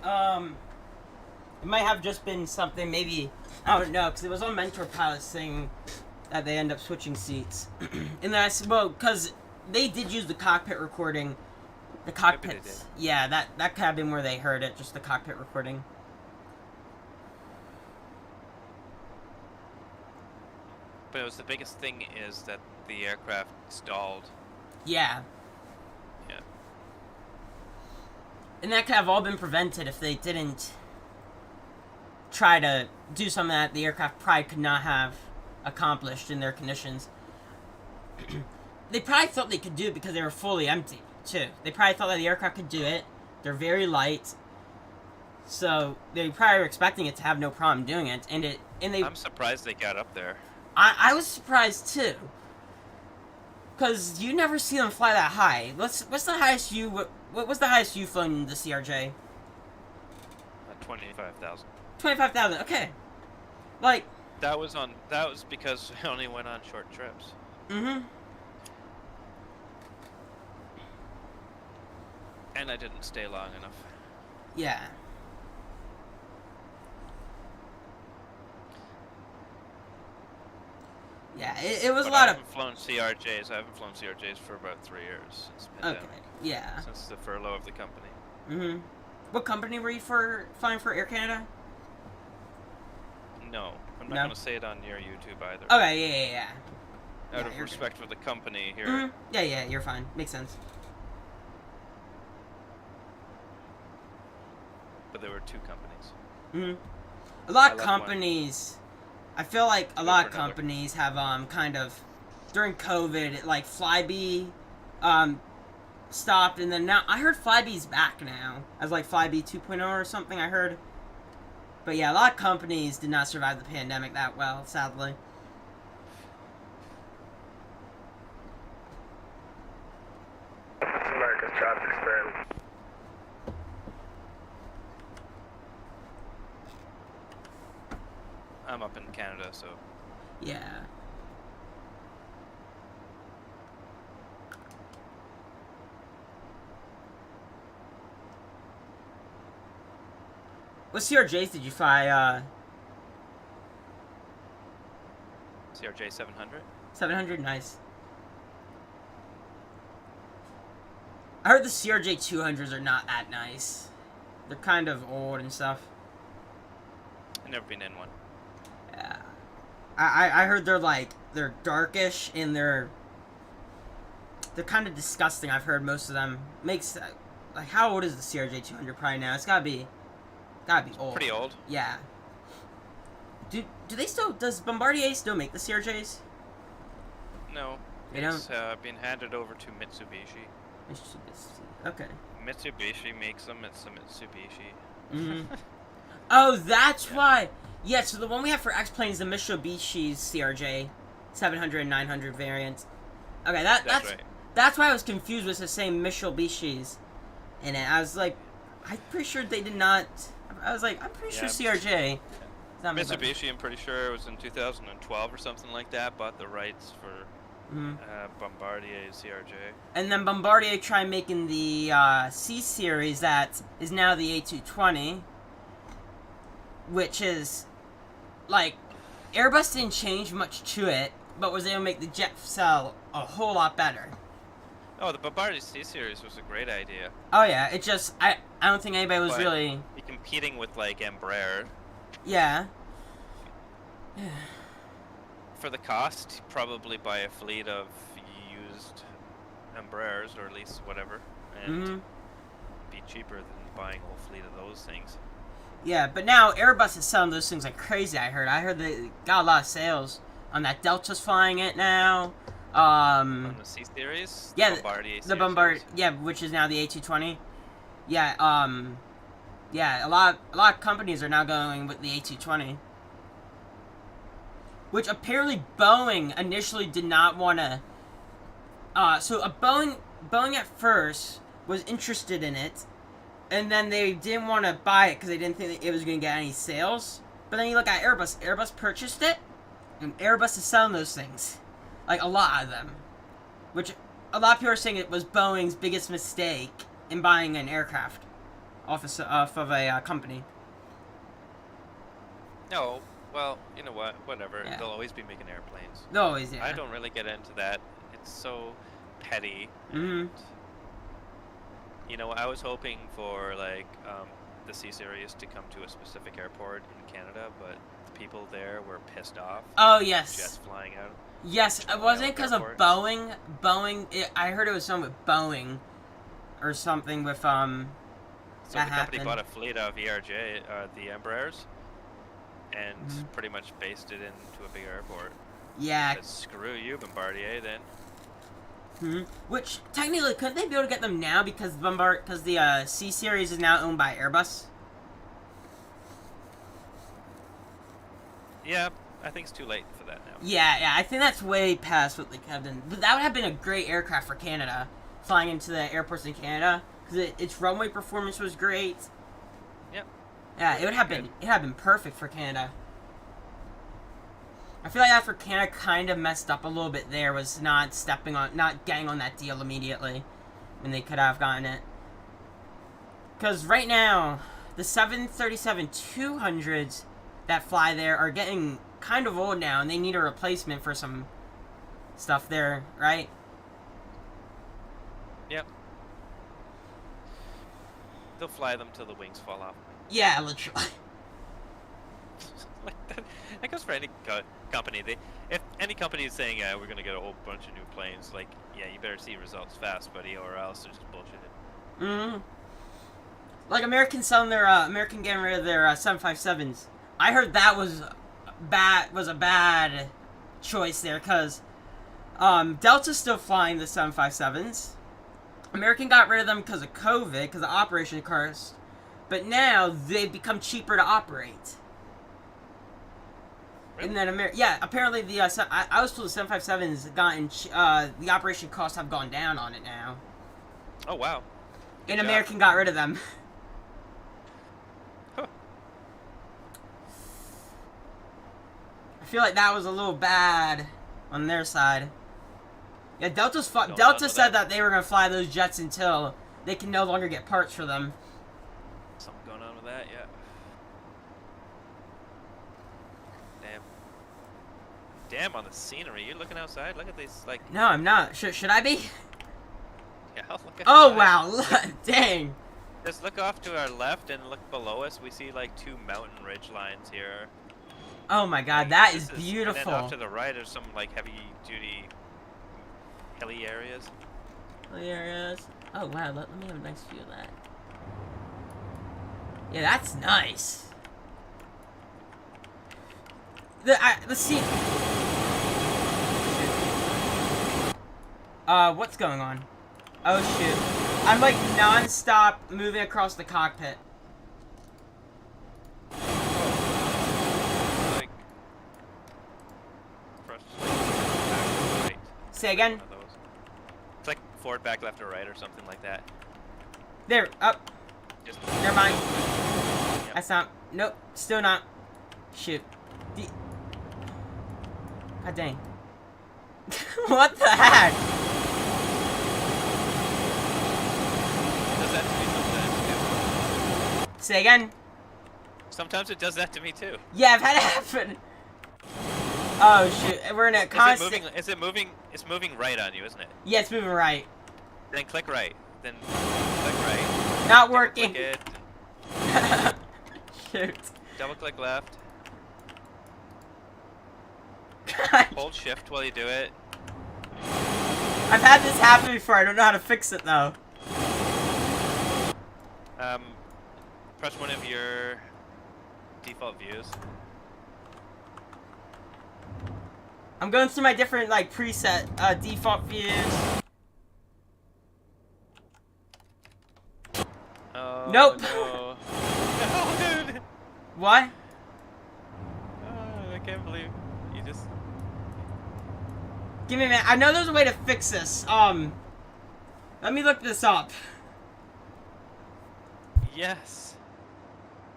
it might have just been something, maybe, I don't know, because it was on Mentor Pilot's thing that they end up switching seats. And that's, well, because they did use the cockpit recording, the cockpits. Yeah, that could have been where they heard it, just the cockpit recording. But it was the biggest thing is that the aircraft stalled. Yeah. Yeah. And that could have all been prevented if they didn't try to do something that the aircraft probably could not have accomplished in their conditions. They probably thought they could do it because they were fully empty, too. They probably thought that the aircraft could do it. They're very light. So they probably were expecting it to have no problem doing it. I'm surprised they got up there. I was surprised, too. Because you never see them fly that high. What's the highest what was the highest you've flown in the CRJ? 25,000. 25,000, okay. Like... That was because we only went on short trips. Mm-hmm. And I didn't stay long enough. Yeah. Yeah, it was a lot of... I haven't flown CRJs. I haven't flown CRJs for about 3 years since the pandemic. Okay, yeah. Since the furlough of the company. Mm-hmm. What company were you flying for, Air Canada? No, I'm not going to say it on your YouTube either. Okay, yeah. Out of respect for the company here. Mm-hmm. Yeah, you're fine. Makes sense. But there were 2 companies. Mm-hmm. A lot of companies... I feel like a lot of companies have, kind of... During COVID, like, Flybe, stopped, and then now... I heard Flybe's back now. As, like, Flybe 2.0 or something, I heard. But yeah, a lot of companies did not survive the pandemic that well, sadly. America's traffic span. I'm up in Canada, so... Yeah. What CRJs did you fly, CRJ 700? 700? Nice. I heard the CRJ 200s are not that nice. They're kind of old and stuff. I've never been in one. Yeah. I heard they're darkish and they're kind of disgusting. I've heard most of them. Makes, like, how old is the CRJ 200 probably now? It's gotta be old. Pretty old. Yeah. Do they still, does Bombardier still make the CRJs? No. They don't? It's been handed over to Mitsubishi. Okay. Mitsubishi makes them, it's a Mitsubishi. Mm-hmm. Oh, that's why! Yeah, so the one we have for X-Plane is the Mitsubishi's CRJ 700 and 900 variant. Okay, that's right. That's why I was confused with the same Mitsubishi's in it. I was like, I'm pretty sure they did not... I was like, I'm pretty sure CRJ... Mitsubishi, I'm pretty sure it was in 2012 or something like that, bought the rights for Bombardier CRJ. And then Bombardier tried making the C-Series that is now the A220, which is, like, Airbus didn't change much to it, but was able to make the jet sell a whole lot better. Oh, the Bombardier C-Series was a great idea. Oh yeah, it just, I don't think anybody was really... You're competing with, like, Embraer. Yeah. For the cost, probably buy a fleet of used Embraers, or at least whatever, and be cheaper than buying a whole fleet of those things. Yeah, but now Airbus is selling those things like crazy, I heard they got a lot of sales on that. Delta's flying it now. On the C-Series? Yeah, the Bombardier, yeah, which is now the A220. Yeah, yeah, a lot of companies are now going with the A220. Which apparently Boeing initially did not want to... Boeing at first was interested in it, and then they didn't want to buy it because they didn't think that it was going to get any sales. But then you look at Airbus. Airbus purchased it, and Airbus is selling those things. Like, a lot of them. Which, a lot of people are saying it was Boeing's biggest mistake in buying an aircraft off of a company. No, well, you know what? Whatever. Yeah. They'll always be making airplanes. They'll always, yeah. I don't really get into that. It's so petty. Mm-hmm. You know, I was hoping for like the C series to come to a specific airport in Canada, but the people there were pissed off. Oh, yes. Jets flying out. Yes, it wasn't because of airports. Boeing. I heard it was something with Boeing, or something with So that the company happened. bought a fleet of ERJ, the Embraers, and Mhm. pretty much based it into a bigger airport. Yeah. Said, screw you, Bombardier. Then. Which technically, couldn't they be able to get them now because the C series is now owned by Airbus? Yeah, I think it's too late for that now. Yeah, I think that's way past what they could have done. But that would have been a great aircraft for Canada, flying into the airports in Canada, because its runway performance was great. Yep. Yeah, it would have been perfect for Canada. I feel like that's where Canada kind of messed up a little bit there, was not getting on that deal immediately when they could have gotten it. Because right now, the 737-200s that fly there are getting kind of old now, and they need a replacement for some stuff there, right? Yep. They'll fly them till the wings fall off. Yeah, literally. Like that goes for any company. If any company is saying, we're gonna get a whole bunch of new planes, like, yeah, you better see results fast, buddy, or else they're just bullshitted. Like American getting rid of their 757s. I heard that was a bad choice there, because Delta's still flying the 757s. American got rid of them because of COVID, because of operation costs, but now they've become cheaper to operate. Really? And then apparently the I was told the 757's gotten the operation costs have gone down on it now. Oh wow. And job. American got rid of them. Huh. I feel like that was a little bad on their side. Yeah, Delta said that they were gonna fly those jets until they can no longer get parts for them. Something going on with that, yeah. Damn, on the scenery. You're looking outside. Look at these, like. No, I'm not. Should I be? Yeah, look at. Oh wow! Dang. Just look off to our left and look below us. We see like two mountain ridge lines here. Oh my God, that is And beautiful. then off to the right are some like heavy-duty hilly areas. Oh wow, let me have a nice view of that. Yeah, that's nice. Let's see. What's going on? Oh shoot. I'm like non-stop moving across the cockpit. Like, right. Say again? One of those. It's like forward, back, left, or right, or something like that. There, up. Just. Never mind. Yep. That's not. Nope, still not. Shoot. God dang. What the heck? Does that to me sometimes too. Say again? Sometimes it does that to me too. Yeah, I've had it happen. Oh shoot, we're in a constant. Is it moving? It's moving right on you, isn't it? Yeah, it's moving right. Then click right. Then click right. Not working. Click it. Shoot. Double click left. God. Hold shift while you do it. I've had this happen before. I don't know how to fix it though. Press one of your default views. I'm going through my different like preset default views. Oh, Nope. No. No, dude. What? Oh, I can't believe you just. Give me a minute. I know there's a way to fix this. Let me look this up. Yes.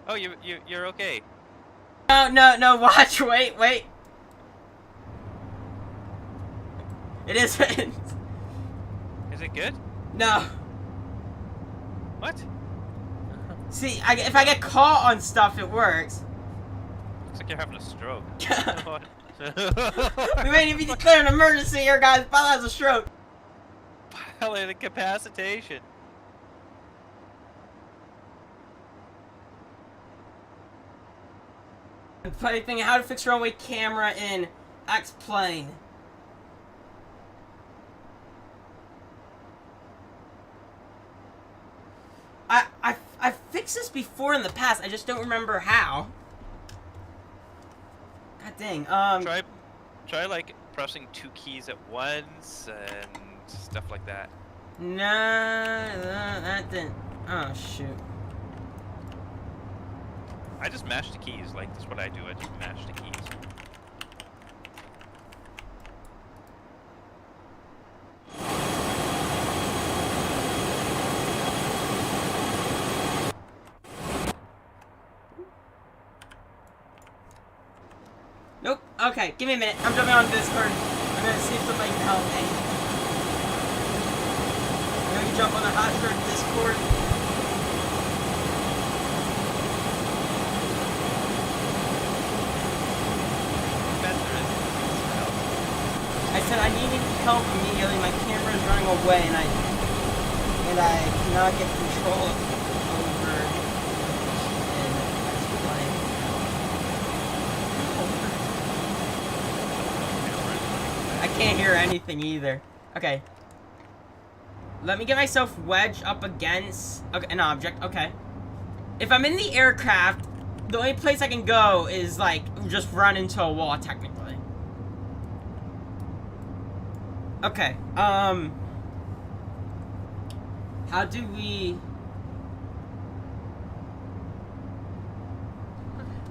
Oh, you're okay. No. Watch. Wait. It isn't. Is it good? No. What? See, if I get caught on stuff, it works. Looks like you're having a stroke. We may need to declare an emergency here, guys. Paul has a stroke. Violate incapacitation. Funny thing, how to fix runway camera in X-Plane. I fixed this before in the past. I just don't remember how. God dang. Try like pressing 2 keys at once and stuff like that. No, that didn't. Oh shoot. I just mash the keys. Like that's what I do. I just mash the keys. Nope. Okay, give me a minute. I'm jumping on Discord. I'm gonna see if somebody can help me. I'm gonna jump on the Hotspur Discord. I said I needed help immediately. My camera is running away, and I cannot get control over I can't hear anything either. Okay. Let me get myself wedged up against an object. Okay. If I'm in the aircraft, the only place I can go is, like, just run into a wall, technically. Okay. How do we...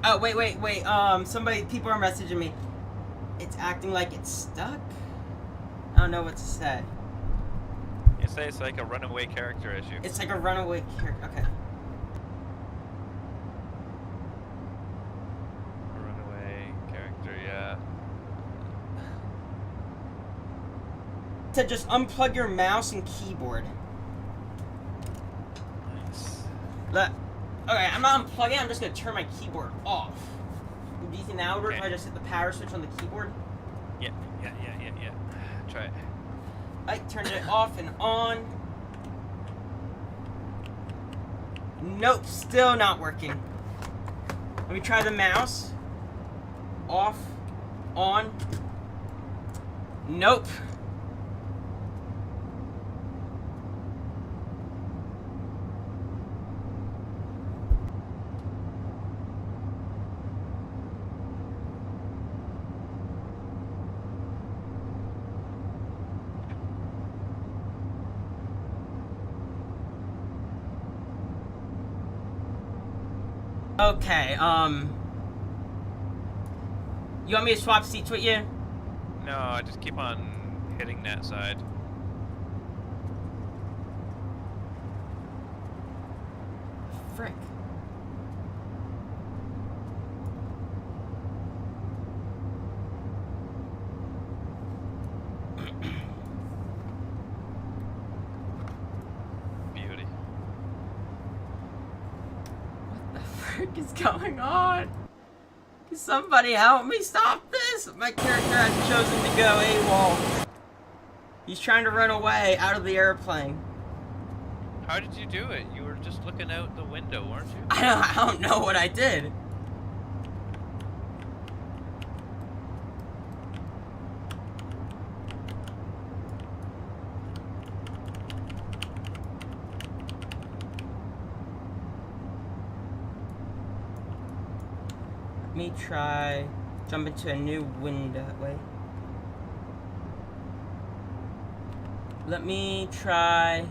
Oh, wait. People are messaging me. It's acting like it's stuck? I don't know what to say. You say it's like a runaway character issue. It's like a runaway character. Okay. A runaway character, yeah. To just unplug your mouse and keyboard. Nice. Okay, I'm not unplugging, I'm just gonna turn my keyboard off. Do you think that would work if I just hit the power switch on the keyboard? Yeah. Try it. I turned it off and on. Nope, still not working. Let me try the mouse. Off, on. Nope. Okay, you want me to swap seats with you? No, I just keep on hitting that side. Frick. Beauty. What the frick is going on? Can somebody help me stop this? My character has chosen to go AWOL. He's trying to run away out of the airplane. How did you do it? You were just looking out the window, weren't you? I don't know what I did. Let me try jump into a new window. Wait. Let me try.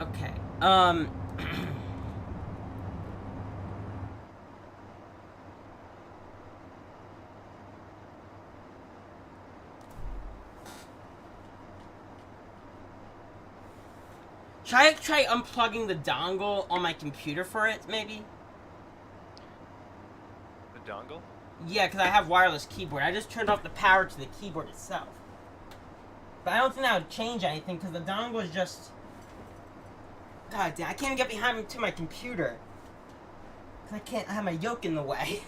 Okay. Try unplugging the dongle on my computer for it, maybe? The dongle? Yeah, because I have wireless keyboard. I just turned off the power to the keyboard itself. But I don't think that would change anything, because the dongle is just... God damn, I can't even get behind to my computer. Because I have my yoke in the way.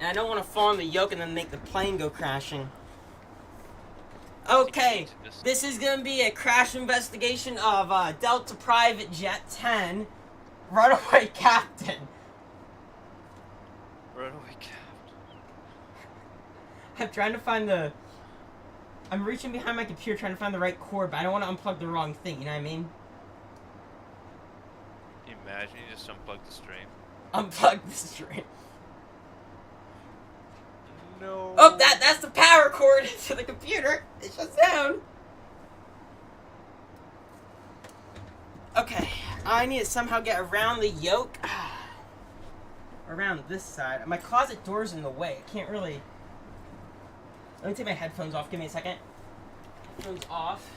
And I don't want to fall on the yoke and then make the plane go crashing. Okay, this is going to be a crash investigation of Delta Private Jet 10, Runaway Captain. Runaway Captain. I'm trying to find the... I'm reaching behind my computer trying to find the right cord, but I don't want to unplug the wrong thing, you know what I mean? Can you imagine you just unplug the stream? Unplug the stream. No. Oh, that's the power cord to the computer. It shuts down. Okay, I need to somehow get around the yoke. Around this side. My closet door's in the way. I can't really... Let me take my headphones off. Give me a second. Headphones off.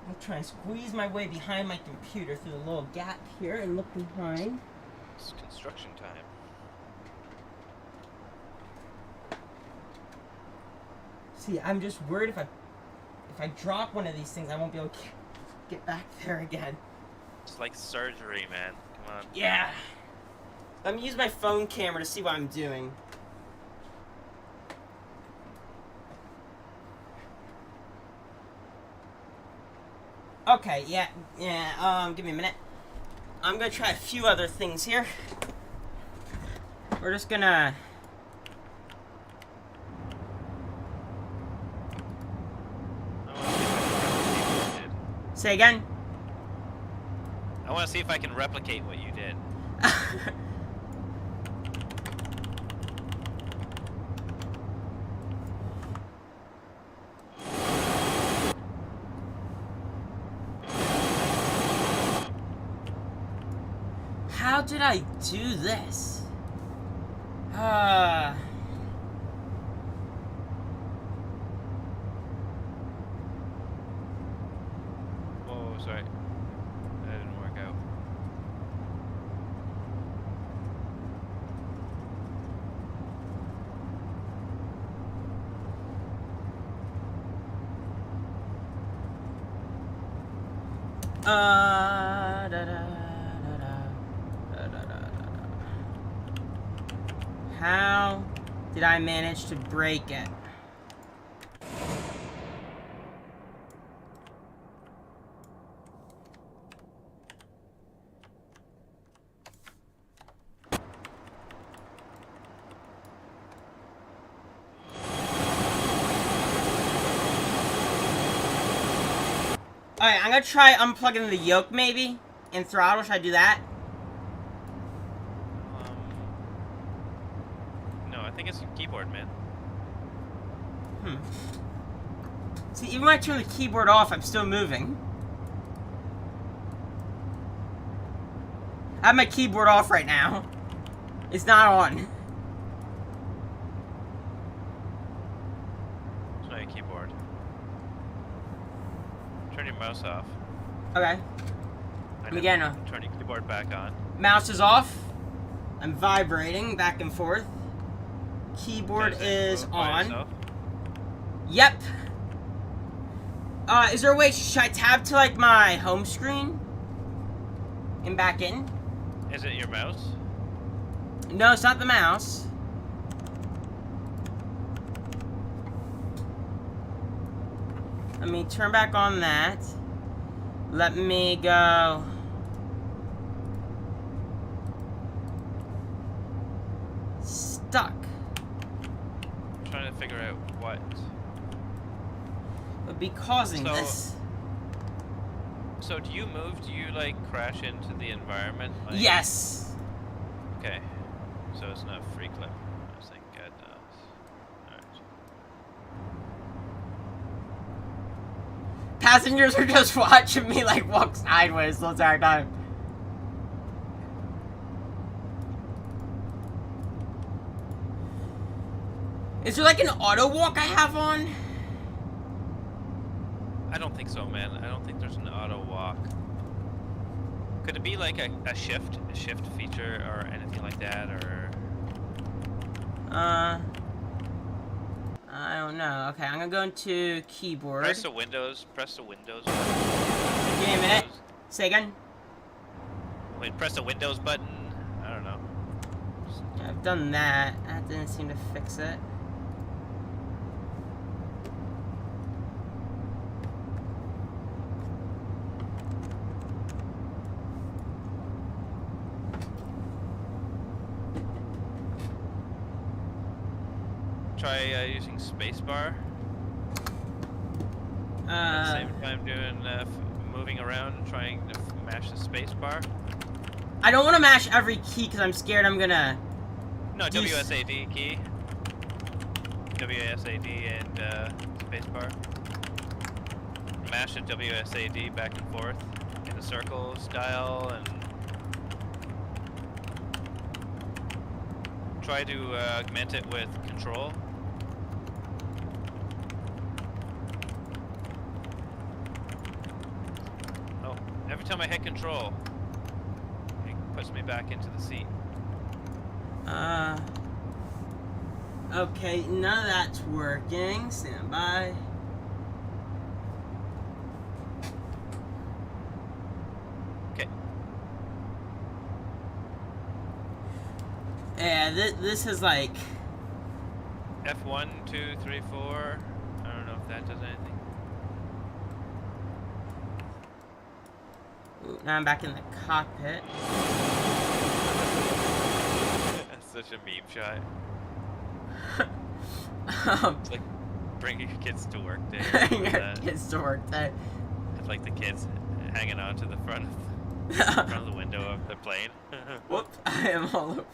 I'm gonna try and squeeze my way behind my computer through the little gap here and look behind. It's construction time. See, I'm just worried if I drop one of these things, I won't be able to get back there again. It's like surgery, man. Come on. Yeah. Let me use my phone camera to see what I'm doing. Okay, yeah, give me a minute. I'm gonna try a few other things here. We're just gonna... Say again? I want to see if I can replicate what you did. How did I do this? Oh, sorry. That didn't work out. How did I manage to break it? Alright, I'm gonna try unplugging the yoke, maybe? And throttle, should I do that? No, I think it's the keyboard, man. See, even when I turn the keyboard off, I'm still moving. I have my keyboard off right now. It's not on. It's not a keyboard. Turn your mouse off. Okay. And Again, then turn your keyboard back on. Mouse is off. I'm vibrating back and forth. Keyboard Does it is move by on. itself? Yep. Is there a way, should I tab to, like, my home screen? And back in? Is it your mouse? No, it's not the mouse. Let me turn back on that. Let me go. Stuck. I'm trying to figure out what. Would be causing So- this. So do you move? Do you like crash into the environment? Like, Yes. Okay. So it's not a free clip. I was thinking, God knows. Alright. Passengers are just watching me like walk sideways the entire time. Is there like an auto walk I have on? I don't think so, man. I don't think there's an auto walk. Could it be like a shift feature or anything like that, or? I don't know. Okay, I'm gonna go into keyboard. Press the Windows. Give me a minute. Say again. Wait, press the Windows button. I don't know. Yeah, I've done that. That didn't seem to fix it. Try using spacebar. At the same time doing moving around and trying to mash the spacebar. I don't want to mash every key because I'm scared I'm gonna. No, WSAD key. WSAD and spacebar. Mash the WSAD back and forth in a circle style and try to augment it with control. Oh, every time I hit control, it puts me back into the seat. Okay, none of that's working. Stand by. Okay. Yeah, this is like. F1, 2, 3, 4. I don't know if that does anything. Ooh, now I'm back in the cockpit. That's such a meme shot. um, It's like bringing your kids to work day. Kids to work day. It's like the kids hanging on to the front of the window of the plane. Whoops, I am all over.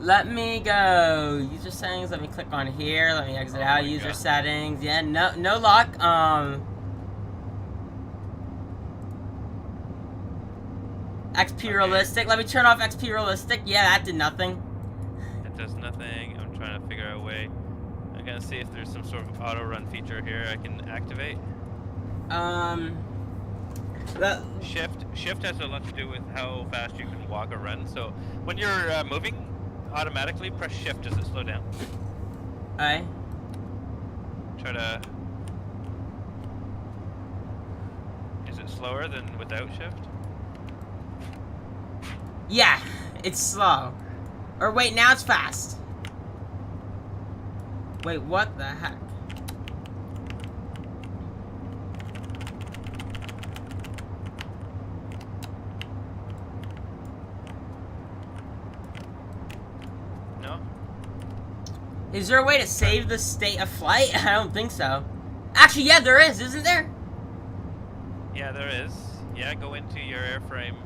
Let me go. User settings. Let me click on here. Let me exit out. User God. settings. Yeah, no luck. XP realistic. Let me turn off XP realistic. Yeah, that did nothing. It does nothing. I'm trying to figure out a way. I'm gonna see if there's some sort of auto run feature here I can activate. Shift has a lot to do with how fast you can walk or run. So when you're moving, automatically press shift. Does it slow down? Aye. Try to. Is it slower than without shift? Yeah, it's slow. Or wait, now it's fast. Wait, what the heck? No? Is there a way to save the state of flight? I don't think so. Actually, yeah, there is, isn't there? Yeah, there is. Yeah, go into your airframe.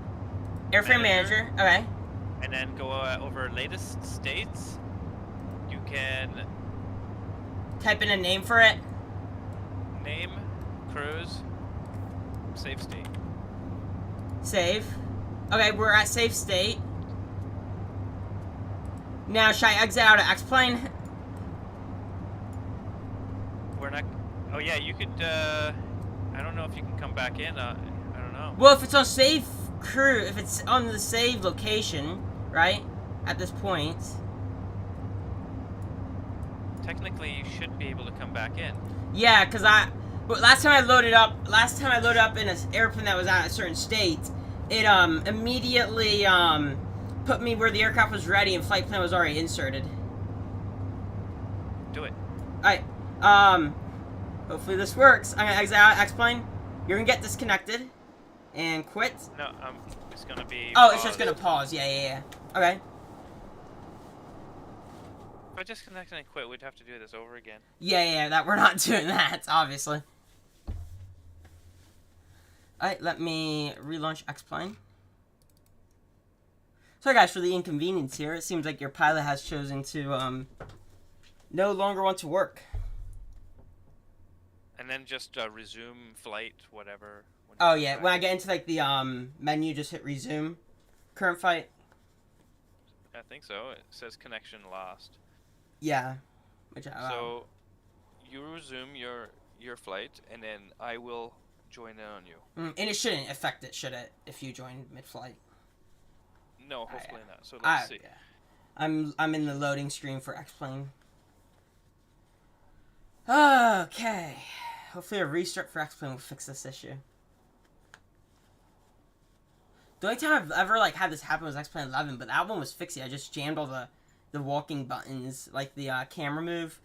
Airframe manager. Okay. And then go over latest states. You can Type in a name for it. name, cruise, save state. Save. Okay, we're at save state. Now, should I exit out of X-Plane? We're not. Oh yeah, you could. I don't know if you can come back in. I don't know. Well, if it's on save crew, if it's on the save location, right? At this point. Technically, you should be able to come back in. Yeah, cause but last time I loaded up in an airplane that was at a certain state, it immediately put me where the aircraft was ready and flight plan was already inserted. Do it. Alright, hopefully this works. I'm gonna exit out X-Plane. You're gonna get disconnected and quit. No, it's gonna be. Oh, it's just gonna pause. Yeah. Okay. If I disconnect and quit, we'd have to do this over again. Yeah, that we're not doing that, obviously. Alright, let me relaunch X-Plane. Sorry guys for the inconvenience here. It seems like your pilot has chosen to no longer want to work. And then just resume flight, whatever. Oh yeah, when I get into like the menu, just hit resume. Current flight. I think so. It says connection lost. Yeah. So you resume your flight, and then I will join in on you. And it shouldn't affect it, should it? If you join mid-flight. No, hopefully not. So let's see. Yeah. I'm in the loading screen for X-Plane. Okay. Hopefully a restart for X-Plane will fix this issue. The only time I've ever like had this happen was X-Plane 11, but that one was fixy. I just jammed all the walking buttons, like the camera move,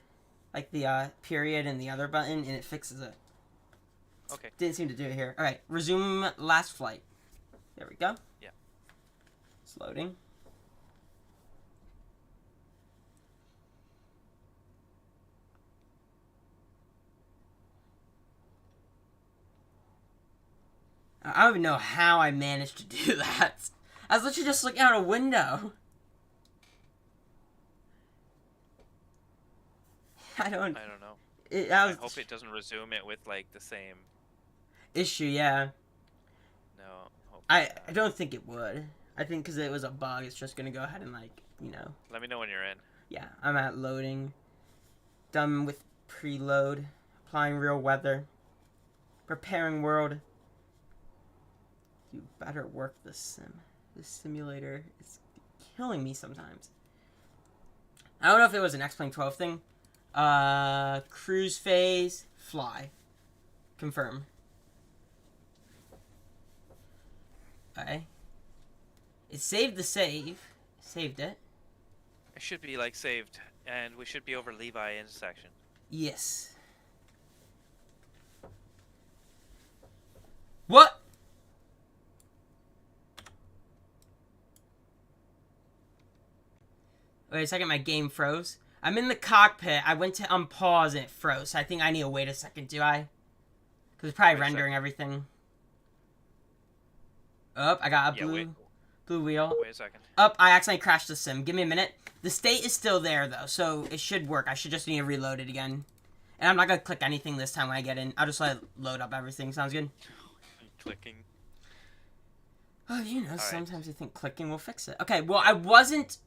like the period and the other button, and it fixes it. Okay. Didn't seem to do it here. All right, resume last flight. There we go. Yeah. It's loading. I don't even know how I managed to do that. I was literally just looking out a window. I don't know. I hope it doesn't resume it with like the same issue. Yeah. No. I don't think it would. I think because it was a bug, it's just gonna go ahead and like, you know. Let me know when you're in. Yeah, I'm at loading. Done with preload. Applying real weather. Preparing world. You better work the sim. This simulator is killing me sometimes. I don't know if it was an X-Plane 12 thing. Cruise phase, fly. Confirm. Okay. It saved the save. Saved it. It should be like saved, and we should be over Levi intersection. Yes. What? Wait a second, my game froze. I'm in the cockpit. I went to unpause and it froze. So I think I need to wait a second, do I? Because it's probably rendering everything. Oh, I got a blue wheel. Wait a second. Oh, I accidentally crashed the sim. Give me a minute. The state is still there, though, so it should work. I should just need to reload it again. And I'm not going to click anything this time when I get in. I'll just let it load up everything. Sounds good? Clicking. Oh, you know, sometimes I think clicking will fix it. Okay, well, I wasn't...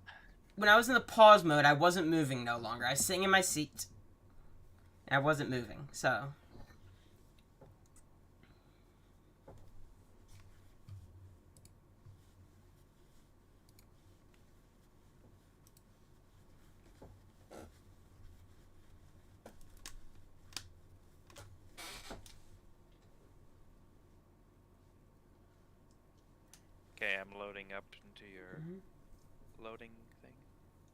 When I was in the pause mode, I wasn't moving no longer. I was sitting in my seat. And I wasn't moving, so... Okay, I'm loading up into your loading thing.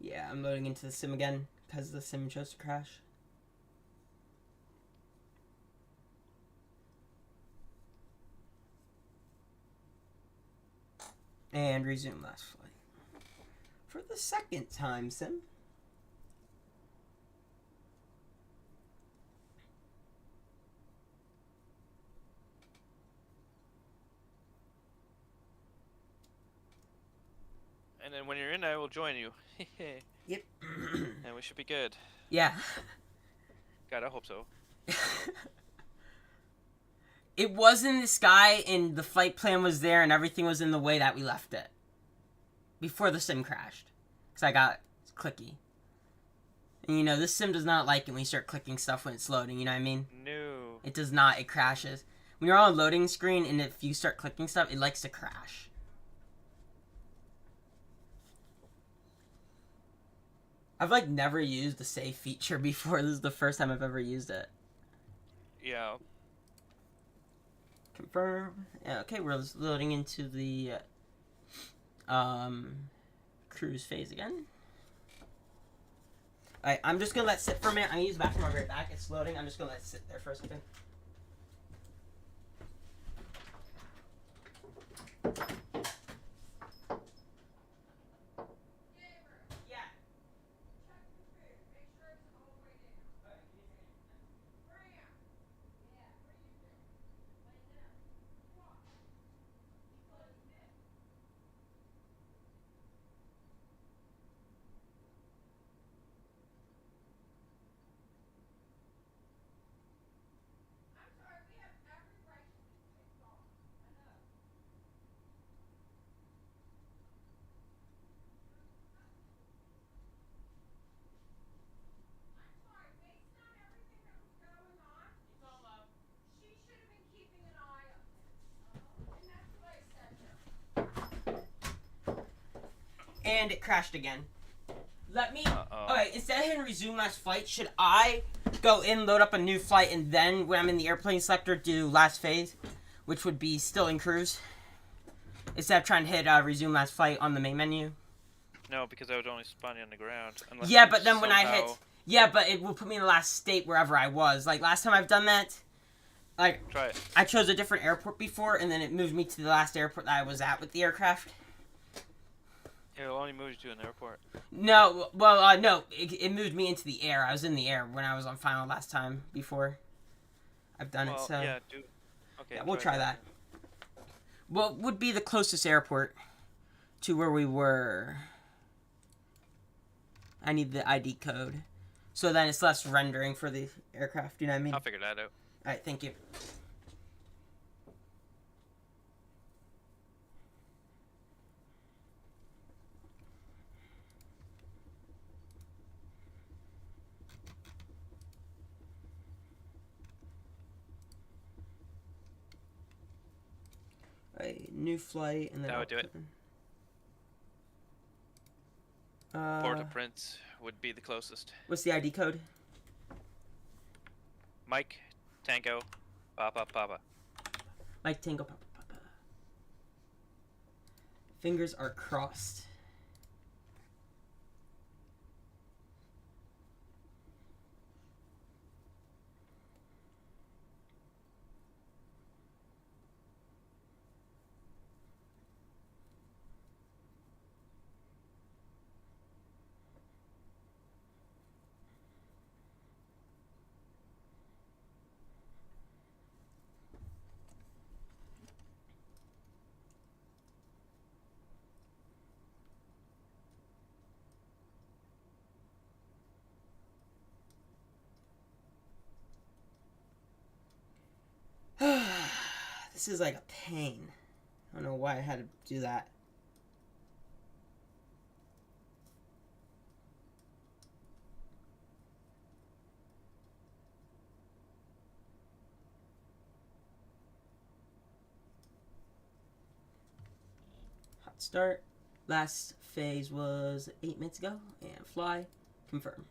Yeah, I'm loading into the sim again because the sim chose to crash. And resume last flight. For the second time, sim. And then when you're in, I will join you. Yep. And we should be good. Yeah. God, I hope so. It was in the sky, and the flight plan was there, and everything was in the way that we left it. Before the sim crashed. Because I got clicky. And you know, this sim does not like it when you start clicking stuff when it's loading, you know what I mean? No. It does not, it crashes. When you're on a loading screen, and if you start clicking stuff, it likes to crash. I've like never used the save feature before. This is the first time I've ever used it. Yeah. Confirm. Yeah, okay, we're loading into the cruise phase again. Alright, I'm just gonna let it sit for a minute. I'm gonna use the bathroom. I'll be right back. It's loading. I'm just gonna let it sit there for a second. And it crashed again. Let me... Uh-oh. Okay, instead of hitting resume last flight, should I go in, load up a new flight, and then, when I'm in the airplane selector, do last phase? Which would be still in cruise? Instead of trying to hit resume last flight on the main menu? No, because I would only spawn you on the ground. Unless Yeah, you but then when I somehow- hit... Yeah, but it will put me in the last state wherever I was. Like, last time I've done that, like, Try it. I chose a different airport before, and then it moved me to the last airport that I was at with the aircraft. It'll only move you to an airport. No, well, no, it moved me into the air. I was in the air when I was on final last time before. I've done it, so... yeah, do... Okay, Yeah, we'll try that. What would be the closest airport to where we were? I need the ID code. So then it's less rendering for the aircraft, you know what I mean? I'll figure that out. Alright, thank you. Alright, new flight, and then... That would do it. Port-au-Prince would be the closest. What's the ID code? Mike, Tango, Papa, Papa. Mike Tango Papa Papa. Fingers are crossed. This is like a pain. I don't know why I had to do that. Hot start. Last phase was 8 minutes ago. And fly. Confirm.